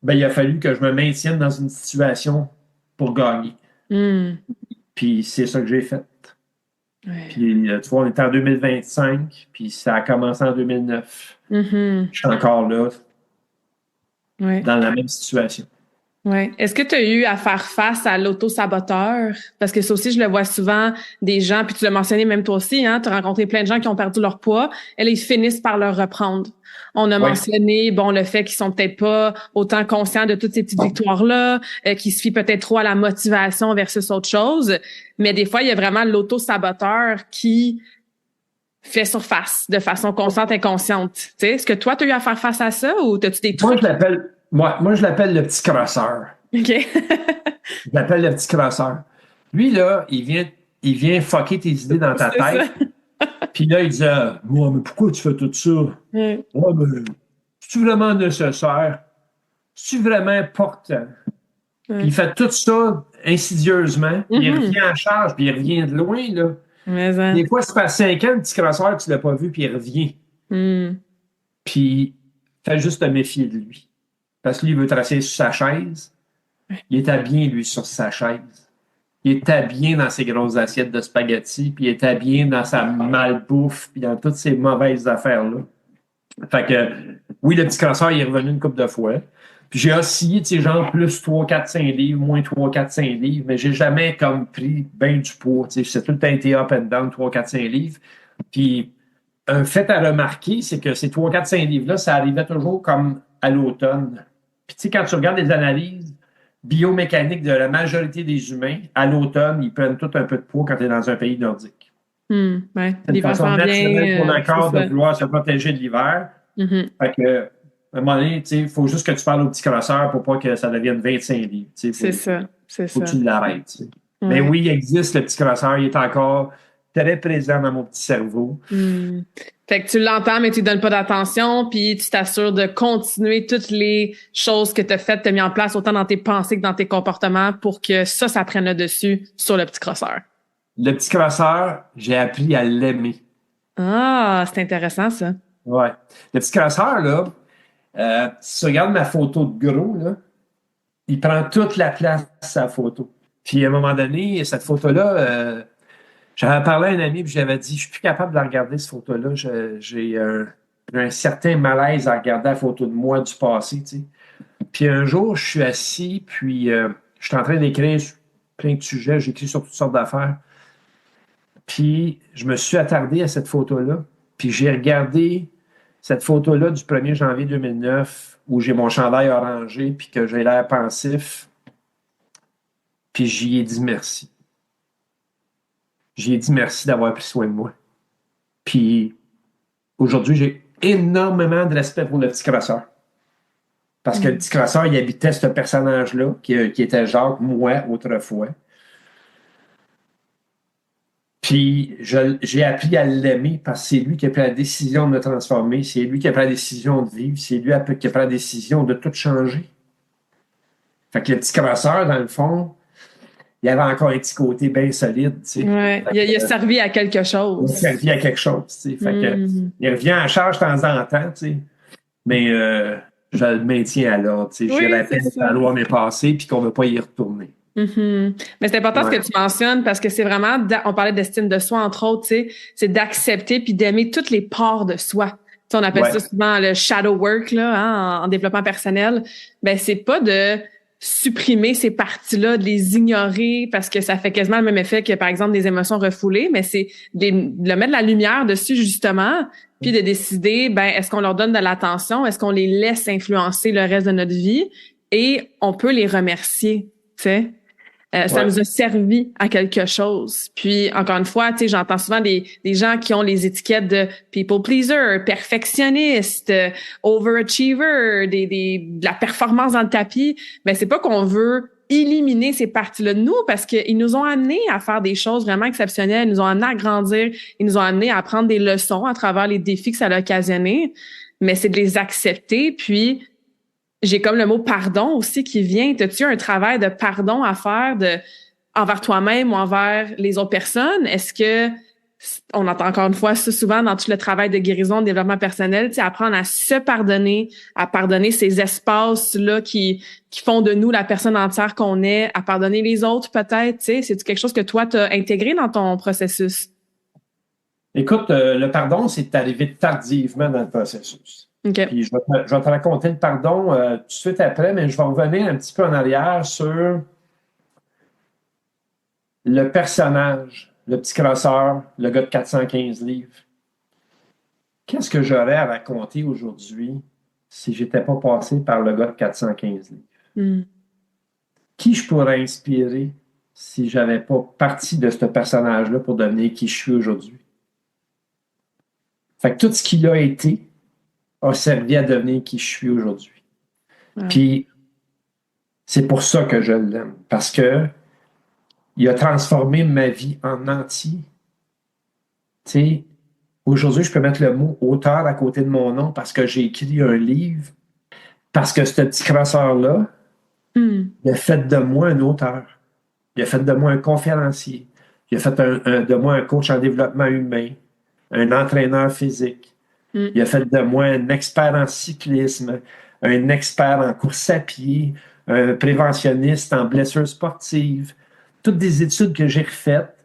ben, il a fallu que je me maintienne dans une situation pour gagner. Puis c'est ça que j'ai fait. Ouais. Puis tu vois, on était en 2025, puis ça a commencé en 2009. Je suis encore là, dans la même situation. Ouais. Est-ce que tu as eu à faire face à l'auto-saboteur? Parce que ça aussi, je le vois souvent, des gens, puis tu l'as mentionné même toi aussi, hein, tu as rencontré plein de gens qui ont perdu leur poids, et là, ils finissent par le reprendre. On a mentionné, bon, le fait qu'ils sont peut-être pas autant conscients de toutes ces petites victoires-là, qu'ils se fient peut-être trop à la motivation versus autre chose, mais des fois, il y a vraiment l'auto-saboteur qui fait surface de façon consciente et inconsciente. Tu sais, est-ce que toi, tu as eu à faire face à ça ou as-tu des trucs? Moi, je l'appelle le petit crosseur. OK. Je l'appelle le petit crosseur. Lui, là, il vient fucker tes idées dans ta tête. Puis là, il dit moi, mais pourquoi tu fais tout ça? Mais c'est-tu vraiment nécessaire? C'est-tu vraiment important? Puis il fait tout ça insidieusement. Puis il revient en charge, puis il revient de loin, là. Des fois, ça fait 5 ans, le petit crosseur, tu ne l'as pas vu, puis il revient. Puis fais juste te méfier de lui. Parce que lui, il veut tracer sur sa chaise. Il est habillé, lui, sur sa chaise. Il est habillé dans ses grosses assiettes de spaghettis, puis il est habillé dans sa malbouffe, puis dans toutes ces mauvaises affaires-là. Fait que, oui, le petit crosseur, il est revenu une couple de fois. Puis j'ai oscillé, tu sais, genre plus 3, 4, 5 livres, moins 3, 4, 5 livres, mais j'ai jamais comme pris bien du poids. Tu sais, c'est tout le temps été up and down, 3, 4, 5 livres. Puis un fait à remarquer, c'est que ces 3, 4, 5 livres-là, ça arrivait toujours comme à l'automne. Puis tu sais, quand tu regardes les analyses biomécaniques de la majorité des humains, à l'automne, ils prennent tout un peu de poids quand tu es dans un pays nordique. Ouais. C'est une façon naturelle pour le corps de vouloir se protéger de l'hiver. Fait que, à un moment donné, il faut juste que tu parles au petit crosseur pour pas que ça devienne 25 livres. C'est ça. Faut que tu l'arrêtes. Mais oui, il existe le petit crosseur, il est encore très présent dans mon petit cerveau. Fait que tu l'entends, mais tu ne donnes pas d'attention, puis tu t'assures de continuer toutes les choses que tu as faites, tu as mis en place, autant dans tes pensées que dans tes comportements, pour que ça prenne le dessus sur le petit crosseur. Le petit crosseur, j'ai appris à l'aimer. Ah, c'est intéressant, ça. Ouais. Le petit crosseur, là, si tu regardes ma photo de gros, là, il prend toute la place de sa photo. Puis à un moment donné, cette photo-là, j'avais parlé à un ami et j'avais dit, je suis plus capable de la regarder, cette photo-là. J'ai un certain malaise à regarder la photo de moi du passé. Tu sais. Puis un jour, je suis assis, puis je suis en train d'écrire sur plein de sujets. J'écris sur toutes sortes d'affaires. Puis, je me suis attardé à cette photo-là. Puis, j'ai regardé cette photo-là du 1er janvier 2009 où j'ai mon chandail orangé puis que j'ai l'air pensif. Puis, j'y ai dit merci. J'y ai dit merci d'avoir pris soin de moi. Puis, aujourd'hui, j'ai énormément de respect pour le petit crosseur. Parce que le petit crosseur, il habitait ce personnage-là, qui était Jacques, moi, autrefois. Puis j'ai appris à l'aimer parce que c'est lui qui a pris la décision de me transformer, c'est lui qui a pris la décision de vivre, c'est lui qui a pris la décision de tout changer. Fait que le petit crosseur, dans le fond, il y avait encore un petit côté bien solide. Tu sais. Ouais. Il a servi à quelque chose. Il a servi à quelque chose. Tu sais. Fait que, il revient en charge de temps en temps, tu sais. Mais je le maintiens à l'ordre. Tu sais. Oui, Je rappelle que la loi m'est passée puis qu'on ne veut pas y retourner. Mais c'est important ce que tu mentionnes parce que c'est vraiment, on parlait d'estime de soi entre autres, tu sais, c'est d'accepter puis d'aimer toutes les parts de soi. Tu sais, on appelle ça souvent le shadow work là, hein, en développement personnel. Ben c'est pas de supprimer ces parties-là, de les ignorer parce que ça fait quasiment le même effet que par exemple des émotions refoulées, mais c'est de mettre de la lumière dessus justement, puis de décider ben est-ce qu'on leur donne de l'attention, est-ce qu'on les laisse influencer le reste de notre vie et on peut les remercier, tu sais. Ça nous a servi à quelque chose. Puis, encore une fois, tu sais, j'entends souvent des gens qui ont les étiquettes de people pleaser, perfectionniste, overachiever, de la performance dans le tapis. Ben, c'est pas qu'on veut éliminer ces parties-là de nous parce qu'ils nous ont amenés à faire des choses vraiment exceptionnelles, ils nous ont amenés à grandir, ils nous ont amenés à apprendre des leçons à travers les défis que ça a occasionné. Mais c'est de les accepter, puis j'ai comme le mot pardon aussi qui vient. T'as-tu un travail de pardon à faire envers toi-même ou envers les autres personnes? Est-ce que, on entend encore une fois ça souvent dans tout le travail de guérison, de développement personnel, tu sais, apprendre à se pardonner, à pardonner ces espaces-là qui font de nous la personne entière qu'on est, à pardonner les autres peut-être, tu sais, c'est quelque chose que toi, t'as intégré dans ton processus? Écoute, le pardon, c'est arrivé tardivement dans le processus. Okay. Puis je vais te raconter le pardon tout de suite après, mais je vais revenir un petit peu en arrière sur le personnage, le petit crosseur, le gars de 415 livres. Qu'est-ce que j'aurais à raconter aujourd'hui si je n'étais pas passé par le gars de 415 livres? Qui je pourrais inspirer si je n'avais pas parti de ce personnage-là pour devenir qui je suis aujourd'hui? Fait que tout ce qu'il a été a servi à devenir qui je suis aujourd'hui. Puis, c'est pour ça que je l'aime. Parce que il a transformé ma vie en entier. Tu sais, aujourd'hui, je peux mettre le mot auteur à côté de mon nom parce que j'ai écrit un livre. Parce que ce petit crosseur-là, il a fait de moi un auteur. Il a fait de moi un conférencier. Il a fait de moi un coach en développement humain, un entraîneur physique. Il a fait de moi un expert en cyclisme, un expert en course à pied, un préventionniste en blessures sportives. Toutes des études que j'ai refaites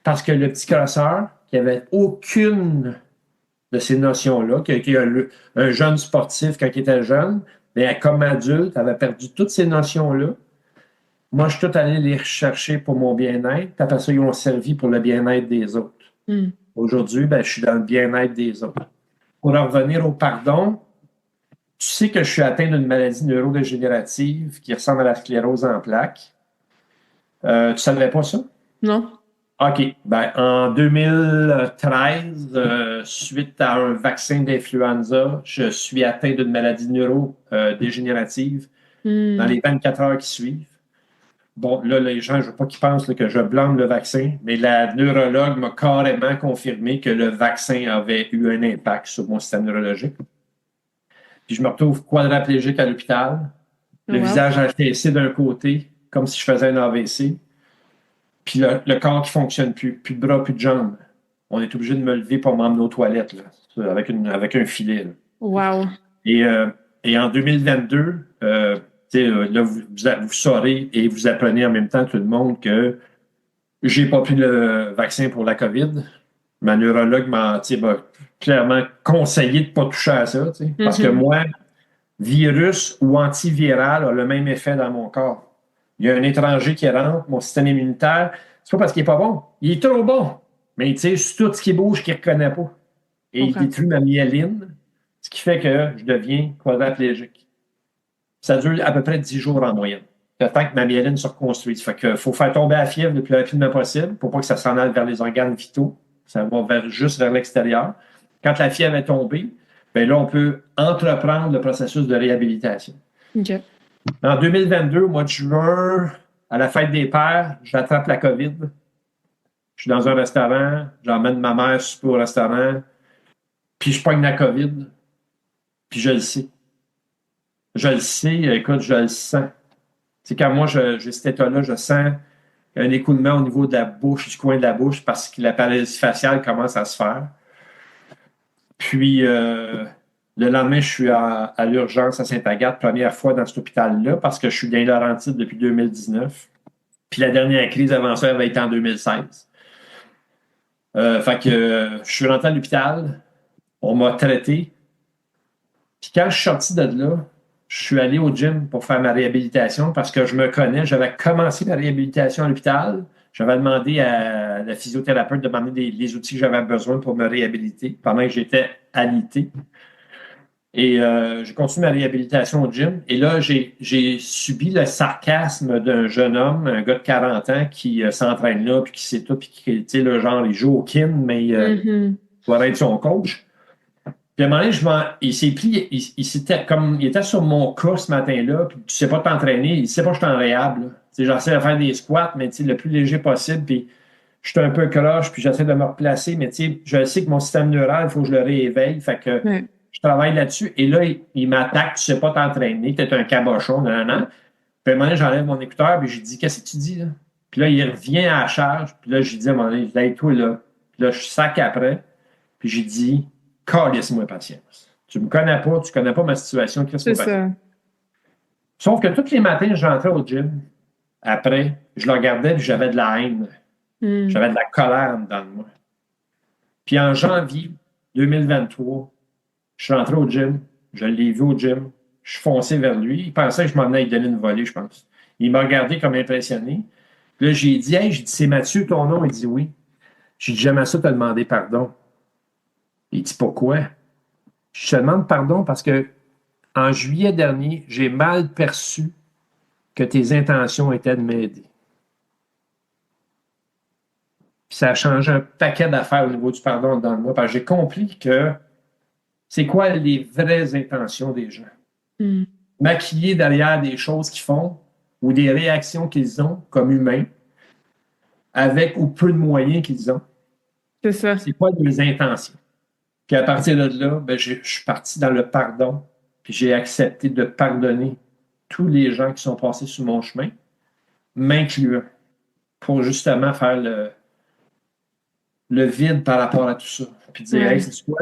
parce que le petit crosseur, qui n'avait aucune de ces notions-là, qui est un jeune sportif quand il était jeune, mais comme adulte, avait perdu toutes ces notions-là. Moi, je suis tout allé les rechercher pour mon bien-être. Puis après ça, ils ont servi pour le bien-être des autres. Aujourd'hui, ben, je suis dans le bien-être des autres. Pour en revenir au pardon, tu sais que je suis atteint d'une maladie neurodégénérative qui ressemble à la sclérose en plaques. Tu ne savais pas ça? Non. OK. Ben, en 2013, suite à un vaccin d'influenza, je suis atteint d'une maladie neurodégénérative dans les 24 heures qui suivent. Bon, là, les gens, je ne veux pas qu'ils pensent là, que je blâme le vaccin, mais la neurologue m'a carrément confirmé que le vaccin avait eu un impact sur mon système neurologique. Puis je me retrouve quadraplégique à l'hôpital, le visage affaissé d'un côté, comme si je faisais un AVC. Puis le corps qui ne fonctionne plus de bras, plus de jambes. On est obligé de me lever pour m'emmener aux toilettes, là, avec un filet. Là. Wow. Et en 2022, là, vous saurez et vous apprenez en même temps tout le monde que j'ai pas pris le vaccin pour la COVID. Ma neurologue m'a clairement conseillé de ne pas toucher à ça. Parce que moi, virus ou antiviral a le même effet dans mon corps. Il y a un étranger qui rentre, mon système immunitaire, c'est pas parce qu'il n'est pas bon. Il est trop bon. Mais tu sais, c'est tout ce qui bouge qu'il ne reconnaît pas. Et il détruit ma myéline, ce qui fait que je deviens quadraplégique. Ça dure à peu près 10 jours en moyenne. Le temps que ma myéline se reconstruise. Fait que faut faire tomber la fièvre le plus rapidement possible pour pas que ça s'en aille vers les organes vitaux. Ça va juste vers l'extérieur. Quand la fièvre est tombée, ben là, on peut entreprendre le processus de réhabilitation. OK. En 2022, au mois de juin, à la fête des pères, j'attrape la COVID. Je suis dans un restaurant, j'emmène ma mère souper au restaurant, puis je pogne la COVID, puis je le sais. Je le sais, écoute, je le sens. C'est quand moi, j'ai cet état-là, je sens un écoulement au niveau de la bouche, du coin de la bouche, parce que la paralysie faciale commence à se faire. Puis, le lendemain, je suis à l'urgence à Sainte-Agathe, première fois dans cet hôpital-là, parce que je suis dans les Laurentides depuis 2019. Puis la dernière crise avant ça avait été en 2016. Fait que je suis rentré à l'hôpital, on m'a traité. Puis quand je suis sorti de là, je suis allé au gym pour faire ma réhabilitation parce que je me connais. J'avais commencé ma réhabilitation à l'hôpital. J'avais demandé à la physiothérapeute de m'amener les outils que j'avais besoin pour me réhabiliter pendant que j'étais alité. Et j'ai continué ma réhabilitation au gym. Et là, j'ai subi le sarcasme d'un jeune homme, un gars de 40 ans qui s'entraîne là, puis qui sait tout, puis qui, tu sais, le genre, il joue au kin, mais il doit être son coach. Puis à un moment donné, il s'est pris, il était sur mon cas ce matin-là, puis tu sais pas t'entraîner, il sait pas que je suis en réhab. J'essaie de faire des squats, mais le plus léger possible, puis je suis un peu croche, puis j'essaie de me replacer, mais je sais que mon système neural, il faut que je le rééveille, fait que je travaille là-dessus, et là, il m'attaque, tu sais pas t'entraîner, t'es un cabochon, non. Puis à un moment donné, j'enlève mon écouteur, puis je lui dis, qu'est-ce que tu dis, là? Puis là, il revient à la charge, puis là, je lui dis à un moment donné, hey, toi, là, puis là, je sac après, puis j'ai dit, calisse-moi patience. Tu me connais pas, tu connais pas ma situation, calisse-moi patience. Sauf que tous les matins, j'entrais au gym. Après, je le regardais et j'avais de la haine. J'avais de la colère dans moi. Puis en janvier 2023, je suis rentré au gym. Je l'ai vu au gym. Je suis foncé vers lui. Il pensait que je m'en allais lui donner une volée, je pense. Il m'a regardé comme impressionné. Puis là, j'ai dit, hey, c'est Mathieu ton nom? Il dit oui. J'ai dit, j'aime ça te demander pardon. Il dit, pourquoi? Je te demande pardon parce que en juillet dernier, j'ai mal perçu que tes intentions étaient de m'aider. Puis ça a changé un paquet d'affaires au niveau du pardon dans le moi, parce que j'ai compris que c'est quoi les vraies intentions des gens. Maquiller derrière des choses qu'ils font ou des réactions qu'ils ont comme humains, avec ou peu de moyens qu'ils ont. C'est ça. C'est quoi les intentions? Puis à partir de là, ben, je suis parti dans le pardon, puis j'ai accepté de pardonner tous les gens qui sont passés sur mon chemin, m'incluant, pour justement faire le vide par rapport à tout ça. Puis dire, hey, c'est quoi?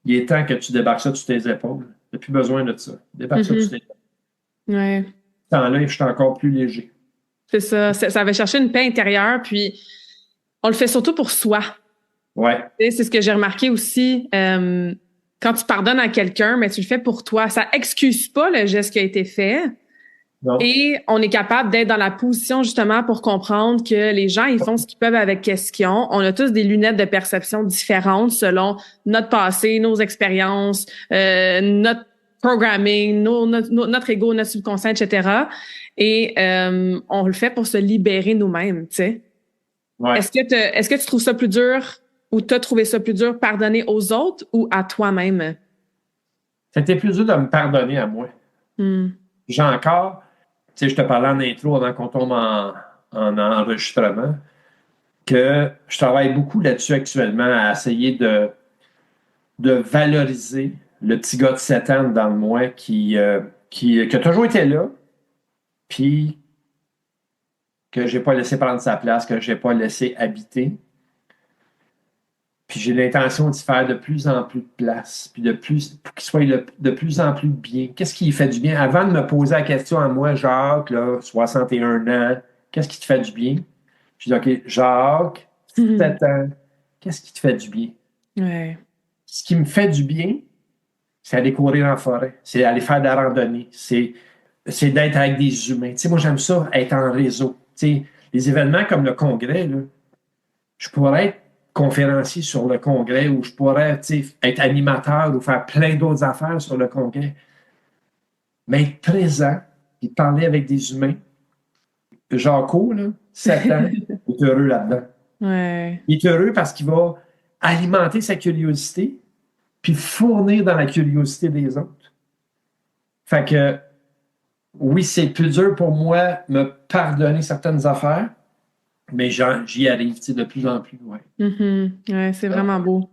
Il est temps que tu débarques ça sur tes épaules. Tu n'as plus besoin de ça. Débarque ça sur tes épaules. Ouais. Ce temps-là, je suis encore plus léger. C'est ça. Ça va chercher une paix intérieure, puis on le fait surtout pour soi. Ouais. C'est ce que j'ai remarqué aussi. Quand tu pardonnes à quelqu'un, mais tu le fais pour toi. Ça excuse pas le geste qui a été fait. Non. Et on est capable d'être dans la position justement pour comprendre que les gens, ils font ce qu'ils peuvent avec ce qu'ils ont. On a tous des lunettes de perception différentes selon notre passé, nos expériences, notre programming, notre ego, notre subconscient, etc. Et on le fait pour se libérer nous-mêmes, tu sais. Ouais. Est-ce que tu trouves ça plus dur ou tu as trouvé ça plus dur pardonner aux autres ou à toi-même? C'était plus dur de me pardonner à moi. J'ai encore, tu sais, je te parlais en intro avant qu'on tombe en enregistrement, que je travaille beaucoup là-dessus actuellement à essayer de valoriser le petit gars de 7 ans dans moi qui a toujours été là, puis que je n'ai pas laissé prendre sa place, que je n'ai pas laissé habiter. Puis j'ai l'intention d'y faire de plus en plus de place, puis pour qu'il soit de plus en plus bien. Qu'est-ce qui fait du bien? Avant de me poser la question à moi, Jacques, là, 61 ans, qu'est-ce qui te fait du bien? Je dis, OK, Jacques, 7 ans, qu'est-ce qui te fait du bien? Ouais. Ce qui me fait du bien, c'est aller courir en forêt, c'est aller faire de la randonnée, c'est d'être avec des humains. Tu sais, moi, j'aime ça, être en réseau. Tu sais, les événements comme le congrès, là, je pourrais être conférencier sur le congrès ou je pourrais être animateur ou faire plein d'autres affaires sur le congrès. Mais être présent et parler avec des humains. Jaco, là, 7 ans, il est heureux là-dedans. Ouais. Il est heureux parce qu'il va alimenter sa curiosité puis fournir dans la curiosité des autres. Fait que, oui, c'est plus dur pour moi de me pardonner certaines affaires, mais j'y arrive de plus en plus. Ouais. Ouais, c'est vraiment beau.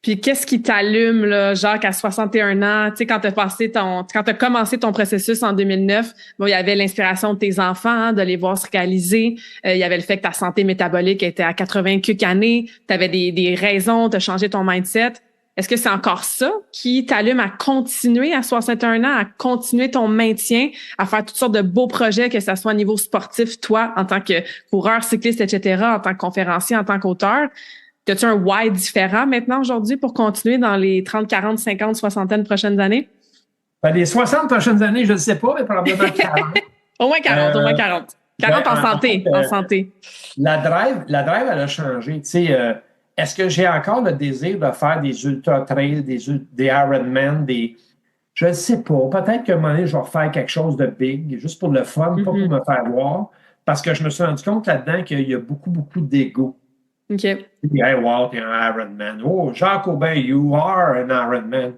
Puis qu'est-ce qui t'allume, là, Jacques, à 61 ans, tu sais, quand t'as commencé ton processus en 2009, bon, il y avait l'inspiration de tes enfants, hein, de les voir se réaliser. Il y avait le fait que ta santé métabolique était à 80 quelques années. T'avais des raisons de changer ton mindset. Est-ce que c'est encore ça qui t'allume à continuer à 61 ans, à continuer ton maintien, à faire toutes sortes de beaux projets, que ça soit au niveau sportif, toi, en tant que coureur, cycliste, etc., en tant que conférencier, en tant qu'auteur? As-tu un why différent maintenant aujourd'hui pour continuer dans les 30, 40, 50, 60 prochaines années? Ben, les 60 prochaines années, je ne sais pas, mais probablement 40. Au moins 40, au moins 40. 40 en santé, en santé. La drive, elle a changé. Tu sais, est-ce que j'ai encore le désir de faire des ultra-trails, des Ironman, je ne sais pas. Peut-être qu'à un moment donné, je vais refaire quelque chose de big, juste pour le fun, pas pour me faire voir. Parce que je me suis rendu compte là-dedans qu'il y a beaucoup, beaucoup d'ego. OK. Hey, wow, t'es un Ironman. Oh, Jacques Aubin, you are an Ironman.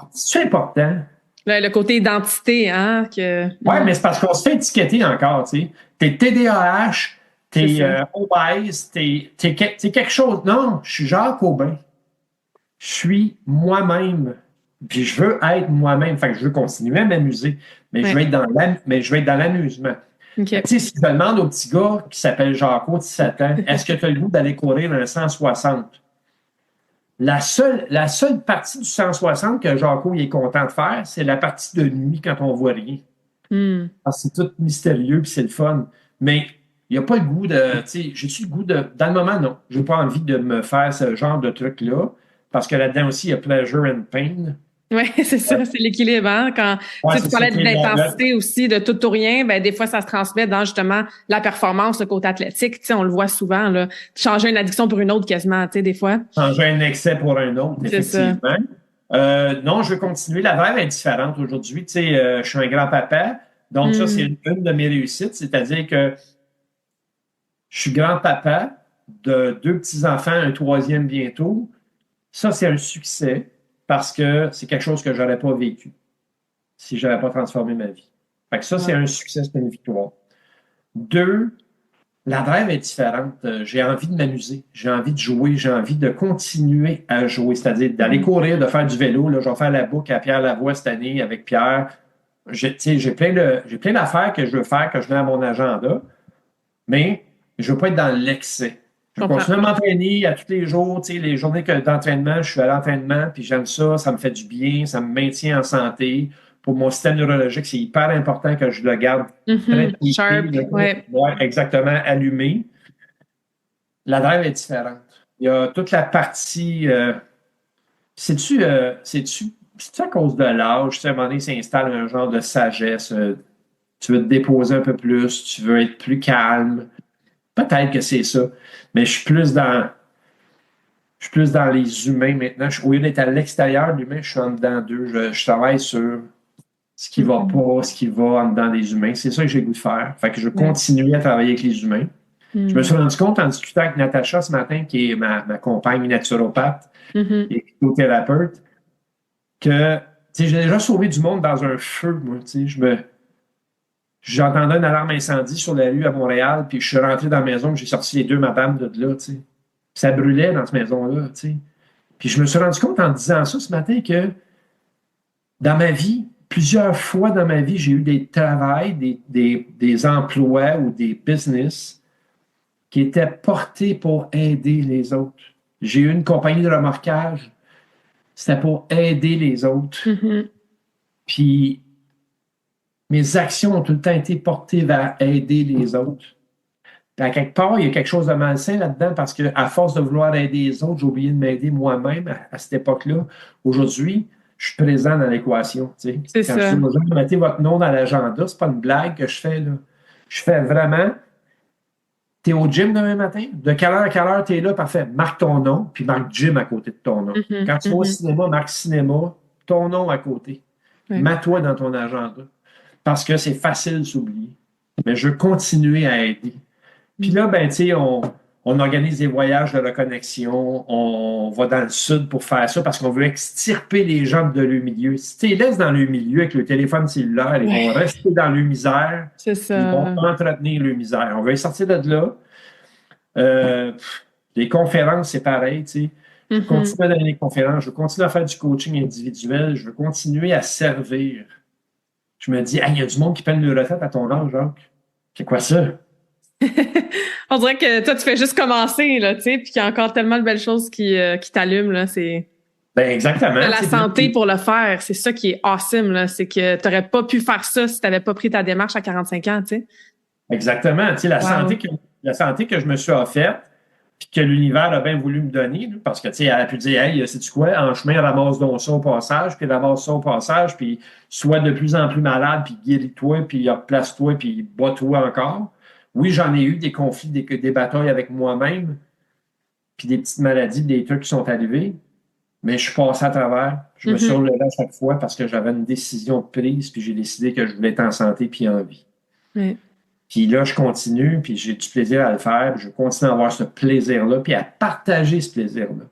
C'est important. Le côté identité, hein? Oui, mais c'est parce qu'on se fait étiqueter encore, tu sais. T'es TDAH, t'es obèse, t'es quelque chose. Non, je suis Jacques Aubin. Je suis moi-même. Puis je veux être moi-même. Fait que je veux continuer à m'amuser, mais je vais être dans l'amusement. Okay. Tu sais, si je demande au petit gars qui s'appelle Jaco, 17 ans, est-ce que tu as le goût d'aller courir un 160? La seule partie du 160 que Jaco est content de faire, c'est la partie de nuit quand on voit rien. Parce que c'est tout mystérieux puis c'est le fun. Mais il n'y a pas le goût de. Tu sais, j'ai-tu le goût de. Dans le moment, non. Je n'ai pas envie de me faire ce genre de truc-là. Parce que là-dedans aussi, il y a pleasure and pain. Oui, c'est ça, c'est l'équilibre. Hein? Quand tu parlais de l'intensité aussi, de tout ou rien, ben des fois, ça se transmet dans justement la performance, le côté athlétique. Tu sais, on le voit souvent, là, changer une addiction pour une autre quasiment, tu sais, des fois. Changer un excès pour un autre, effectivement. Non, je veux continuer. La drive est différente aujourd'hui. Tu sais, je suis un grand-papa. Donc, ça, c'est une de mes réussites. C'est-à-dire que je suis grand-papa de 2 petits-enfants, un 3e bientôt. Ça, c'est un succès. Parce que c'est quelque chose que je n'aurais pas vécu si je n'avais pas transformé ma vie. Fait que ça, c'est un succès, c'est une victoire. 2, la drive est différente. J'ai envie de m'amuser, j'ai envie de jouer, j'ai envie de continuer à jouer, c'est-à-dire d'aller courir, de faire du vélo. Là, je vais faire la boucle à Pierre Lavoie cette année avec Pierre. J'ai plein d'affaires que je veux faire, que je mets à mon agenda, mais je ne veux pas être dans l'excès. Je continue à m'entraîner à tous les jours, les journées d'entraînement, je suis à l'entraînement, puis j'aime ça, ça me fait du bien, ça me maintient en santé. Pour mon système neurologique, c'est hyper important que je le garde très sharp, ouais, exactement, allumé. La drive est différente. Il y a toute la partie... c'est-tu à cause de l'âge? À un moment donné, s'installe un genre de sagesse. Tu veux te déposer un peu plus, tu veux être plus calme. Peut-être que c'est ça, mais je suis plus dans les humains maintenant. Au lieu d'être à l'extérieur de l'humain, je suis en dedans d'eux. Je travaille sur ce qui va pas, ce qui va en dedans des humains. C'est ça que j'ai le goût de faire. Fait que je continue à travailler avec les humains. Je me suis rendu compte en discutant avec Natacha ce matin, qui est ma compagne naturopathe et psychothérapeute, que j'ai déjà sauvé du monde dans un feu, moi. J'entendais une alarme incendie sur la rue à Montréal, puis je suis rentré dans la maison, j'ai sorti les 2 madames de là, tu sais. Ça brûlait dans cette maison-là, tu sais. Puis je me suis rendu compte en disant ça ce matin que dans ma vie, plusieurs fois dans ma vie, j'ai eu des travails, des emplois ou des business qui étaient portés pour aider les autres. J'ai eu une compagnie de remorquage, c'était pour aider les autres. Puis mes actions ont tout le temps été portées vers aider les autres. Puis à quelque part, il y a quelque chose de malsain là-dedans parce qu'à force de vouloir aider les autres, j'ai oublié de m'aider moi-même à cette époque-là. Aujourd'hui, je suis présent dans l'équation. Tu sais. C'est ça. Je dis aux gens, mettez votre nom dans l'agenda, c'est pas une blague que je fais. Là. Je fais vraiment Tu es au gym demain matin? De quelle heure à quelle heure tu es là? Parfait. Marque ton nom, puis marque gym à côté de ton nom. Quand tu vas au cinéma, marque cinéma, ton nom à côté. Ouais. Mets-toi dans ton agenda. Parce que c'est facile de s'oublier. Mais je veux continuer à aider. Puis là, ben, tu sais, on organise des voyages de reconnexion. On va dans le sud pour faire ça parce qu'on veut extirper les gens de leur milieu. Si tu les laisses dans le milieu avec le téléphone cellulaire, ils vont rester dans leur misère. C'est ça. Ils vont entretenir leur misère. On veut les sortir de là. Les conférences, c'est pareil, tu sais. Je veux continuer à donner des conférences. Je veux continuer à faire du coaching individuel. Je veux continuer à servir. Je me dis, il y a du monde qui prenne le retraite à ton âge, Jacques. C'est quoi ça? On dirait que toi, tu fais juste commencer, là, tu sais, puis qu'il y a encore tellement de belles choses qui t'allument, là, c'est... Ben, exactement. T'as la santé pour le faire, c'est ça qui est awesome, là, c'est que t'aurais pas pu faire ça si t'avais pas pris ta démarche à 45 ans, tu sais. Exactement, tu sais, la santé que je me suis offerte, puis que l'univers a bien voulu me donner, parce que, tu sais, elle a pu dire, hey, sais-tu quoi, en chemin, ramasse donc ça au passage, puis ramasse ça au passage, puis sois de plus en plus malade, puis guéris-toi, puis replace-toi, puis bois-toi encore. Oui, j'en ai eu des conflits, des batailles avec moi-même, puis des petites maladies, des trucs qui sont arrivés, mais je suis passé à travers. Je me suis relevé à chaque fois parce que j'avais une décision de prise, puis j'ai décidé que je voulais être en santé puis en vie. Oui. Puis là, je continue, puis j'ai du plaisir à le faire, puis je continue à avoir ce plaisir-là, puis à partager ce plaisir-là.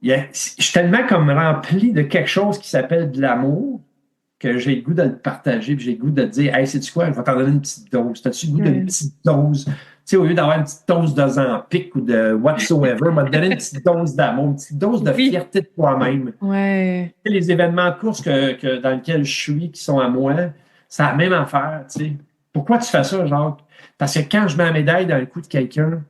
Je suis tellement comme rempli de quelque chose qui s'appelle de l'amour que j'ai le goût de le partager, puis j'ai le goût de te dire, hey, sais-tu quoi, je vais t'en donner une petite dose. T'as-tu le goût d'une petite dose? Tu sais, au lieu d'avoir une petite dose de Zampic ou de whatsoever, je vais te donner une petite dose d'amour, une petite dose de fierté de toi-même. Ouais. Les événements de course dans lesquels je suis, qui sont à moi, c'est la même affaire, tu sais. Pourquoi tu fais ça, Jacques? Parce que quand je mets la médaille dans le cou de quelqu'un,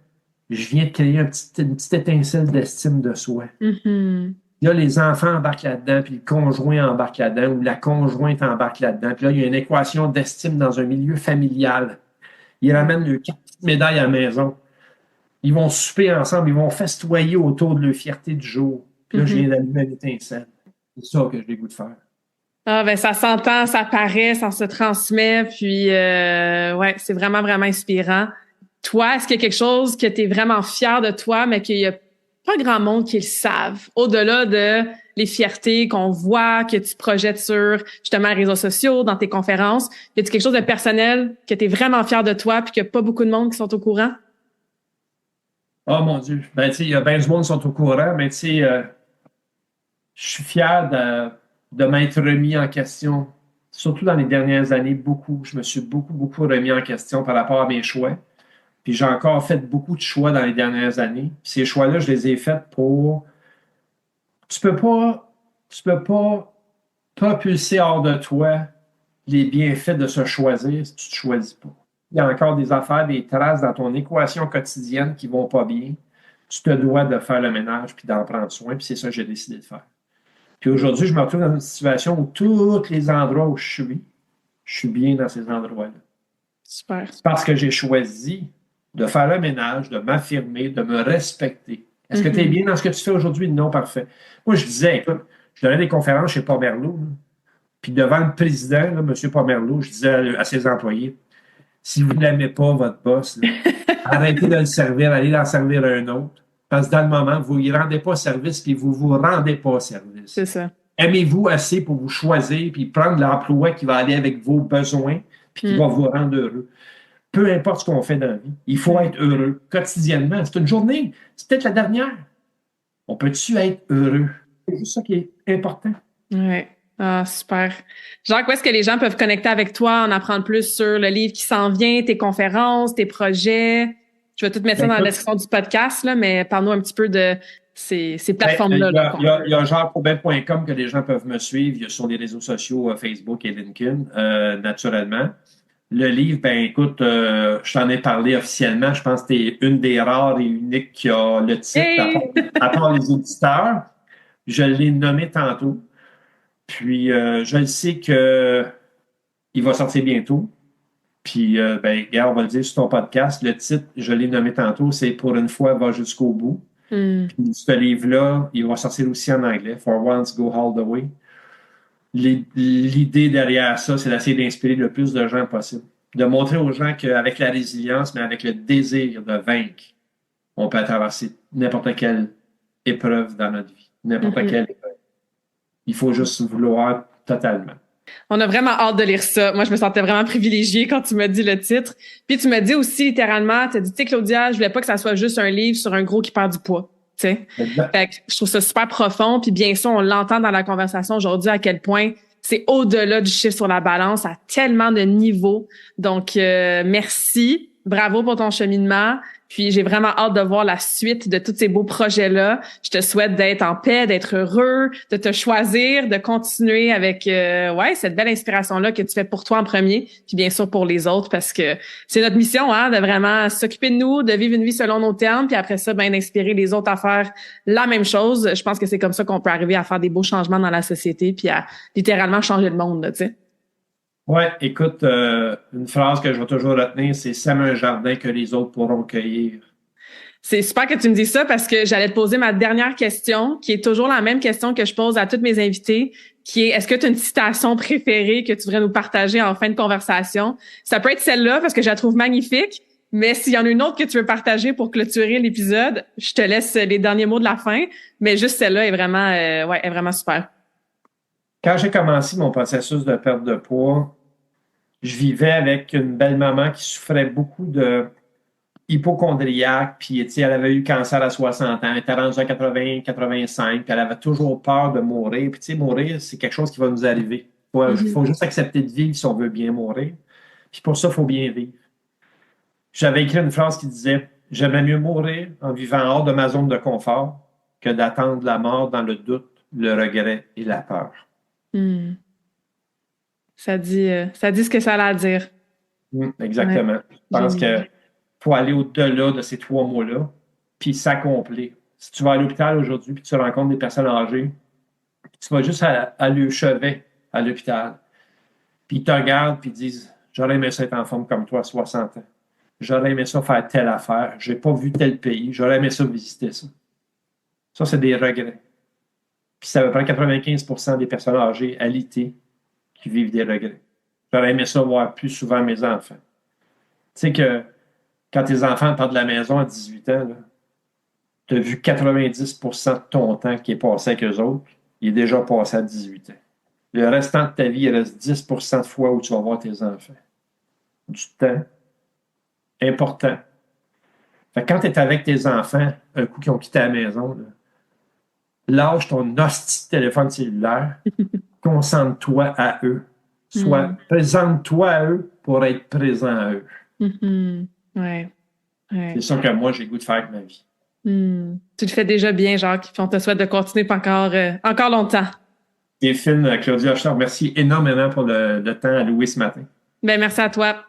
je viens de créer une petite étincelle d'estime de soi. Là, les enfants embarquent là-dedans, puis le conjoint embarque là-dedans, ou la conjointe embarque là-dedans. Puis là, il y a une équation d'estime dans un milieu familial. Ils ramènent leurs 4 petites médailles à la maison. Ils vont souper ensemble, ils vont festoyer autour de leur fierté du jour. Puis là, je viens d'allumer une étincelle. C'est ça que j'ai le goût de faire. Ah ben ça s'entend, ça paraît, ça se transmet, puis ouais, c'est vraiment, vraiment inspirant. Toi, est-ce qu'il y a quelque chose que tu es vraiment fier de toi, mais qu'il y a pas grand monde qui le savent, au-delà de les fiertés qu'on voit, que tu projettes sur justement les réseaux sociaux, dans tes conférences? Y a-t-il quelque chose de personnel que tu es vraiment fier de toi puis qu'il n'y a pas beaucoup de monde qui sont au courant? Oh mon Dieu. Ben, tu sais, il y a bien du monde qui sont au courant, mais tu sais, je suis fier de m'être remis en question. Surtout dans les dernières années, beaucoup. Je me suis beaucoup remis en question par rapport à mes choix. Puis j'ai encore fait beaucoup de choix dans les dernières années. Puis ces choix-là, je les ai faits pour... Tu peux pas propulser hors de toi les bienfaits de se choisir si tu ne te choisis pas. Il y a encore des affaires, des traces dans ton équation quotidienne qui ne vont pas bien. Tu te dois de faire le ménage puis d'en prendre soin. Puis c'est ça que j'ai décidé de faire. Puis aujourd'hui, je me retrouve dans une situation où tous les endroits où je suis bien dans ces endroits-là. Super. C'est parce que j'ai choisi de faire le ménage, de m'affirmer, de me respecter. Est-ce que tu es bien dans ce que tu fais aujourd'hui? Non, parfait. Moi, je disais, écoute, je donnais des conférences chez Pomerleau, puis devant le président, là, M. Pomerleau, je disais à ses employés, si vous ne l'aimez pas, votre boss, là, arrêtez de le servir, allez en servir un autre. Parce que dans le moment, vous ne lui rendez pas service, puis vous ne vous rendez pas service. C'est ça. Aimez-vous assez pour vous choisir, puis prendre l'emploi qui va aller avec vos besoins, puis qui va vous rendre heureux. Peu importe ce qu'on fait dans la vie, il faut être heureux quotidiennement. C'est une journée, c'est peut-être la dernière. On peut-tu être heureux? C'est juste ça qui est important. Oui. Ah, super. Jacques, où est-ce que les gens peuvent connecter avec toi, en apprendre plus sur le livre qui s'en vient, tes conférences, tes projets? Je vais tout mettre ça dans la description du podcast, là, mais parle-nous un petit peu de ces plateformes-là. Il y a jacquescobin.com que les gens peuvent me suivre. Il y a sur les réseaux sociaux Facebook et LinkedIn, naturellement. Le livre, ben écoute, je t'en ai parlé officiellement. Je pense que tu es une des rares et uniques qui a le titre, à part les éditeurs. Je l'ai nommé tantôt. Puis, je le sais qu'il va sortir bientôt. Puis, ben, regarde, on va le dire sur ton podcast. Le titre, je l'ai nommé tantôt, c'est Pour une fois, va jusqu'au bout. Puis, ce livre-là, il va sortir aussi en anglais. For once, go all the way. L'idée derrière ça, c'est d'essayer d'inspirer le plus de gens possible. de montrer aux gens qu'avec la résilience, mais avec le désir de vaincre, on peut traverser n'importe quelle épreuve dans notre vie. N'importe quelle épreuve. Il faut juste vouloir totalement. On a vraiment hâte de lire ça. Moi, je me sentais vraiment privilégiée quand tu m'as dit le titre. Puis tu m'as dit aussi littéralement, tu as dit, tu sais, Claudia, je voulais pas que ça soit juste un livre sur un gros qui perd du poids. Tu sais. Fait que je trouve ça super profond. Puis bien sûr, on l'entend dans la conversation aujourd'hui à quel point c'est au-delà du chiffre sur la balance à tellement de niveaux. Donc, merci. Bravo pour ton cheminement. Puis j'ai vraiment hâte de voir la suite de tous ces beaux projets-là. Je te souhaite d'être en paix, d'être heureux, de te choisir, de continuer avec cette belle inspiration-là que tu fais pour toi en premier, puis bien sûr pour les autres, parce que c'est notre mission, de vraiment s'occuper de nous, de vivre une vie selon nos termes, puis après ça, d'inspirer les autres à faire la même chose. Je pense que c'est comme ça qu'on peut arriver à faire des beaux changements dans la société, puis à littéralement changer le monde, tu sais. Ouais, écoute, une phrase que je vais toujours retenir, c'est « Sème un jardin que les autres pourront cueillir ». C'est super que tu me dises ça parce que j'allais te poser ma dernière question, qui est toujours la même question que je pose à toutes mes invités, qui est est-ce que tu as une citation préférée que tu voudrais nous partager en fin de conversation? Ça peut être celle-là parce que je la trouve magnifique, mais s'il y en a une autre que tu veux partager pour clôturer l'épisode, je te laisse les derniers mots de la fin, mais juste celle-là est vraiment super. Quand j'ai commencé mon processus de perte de poids, je vivais avec une belle maman qui souffrait beaucoup de hypochondriaque, puis elle avait eu cancer à 60 ans, elle était rendue à 80, 85, puis elle avait toujours peur de mourir. Puis mourir, c'est quelque chose qui va nous arriver. Il faut juste accepter de vivre si on veut bien mourir. Puis pour ça, il faut bien vivre. J'avais écrit une phrase qui disait « J'aimerais mieux mourir en vivant hors de ma zone de confort que d'attendre la mort dans le doute, le regret et la peur. » Ça dit ce que ça a à dire. Exactement. Ouais. Je pense qu'il faut aller au-delà de ces 3 mots-là, puis s'accomplir. Si tu vas à l'hôpital aujourd'hui, puis tu rencontres des personnes âgées, puis tu vas juste à leur chevet à l'hôpital, puis ils te regardent, puis ils disent « J'aurais aimé ça être en forme comme toi à 60 ans. J'aurais aimé ça faire telle affaire. J'ai pas vu tel pays. J'aurais aimé ça visiter ça. » Ça, c'est des regrets. Puis ça veut prendre 95% des personnes âgées à l'IT qui vivent des regrets. J'aurais aimé ça voir plus souvent mes enfants. Tu sais que quand tes enfants partent de la maison à 18 ans, tu as vu 90% de ton temps qui est passé avec eux autres, il est déjà passé à 18 ans. Le restant de ta vie, il reste 10% de fois où tu vas voir tes enfants. Du temps important. Fait que quand tu es avec tes enfants, un coup qui ont quitté la maison, lâche ton hostie de téléphone cellulaire, concentre-toi à eux. Présente-toi à eux pour être présent à eux. Ouais. C'est ça que moi, j'ai le goût de faire avec ma vie. Tu le fais déjà bien, Jacques, puis on te souhaite de continuer pour encore longtemps. Et Claudia, je te remercie énormément pour le temps alloué ce matin. Merci à toi.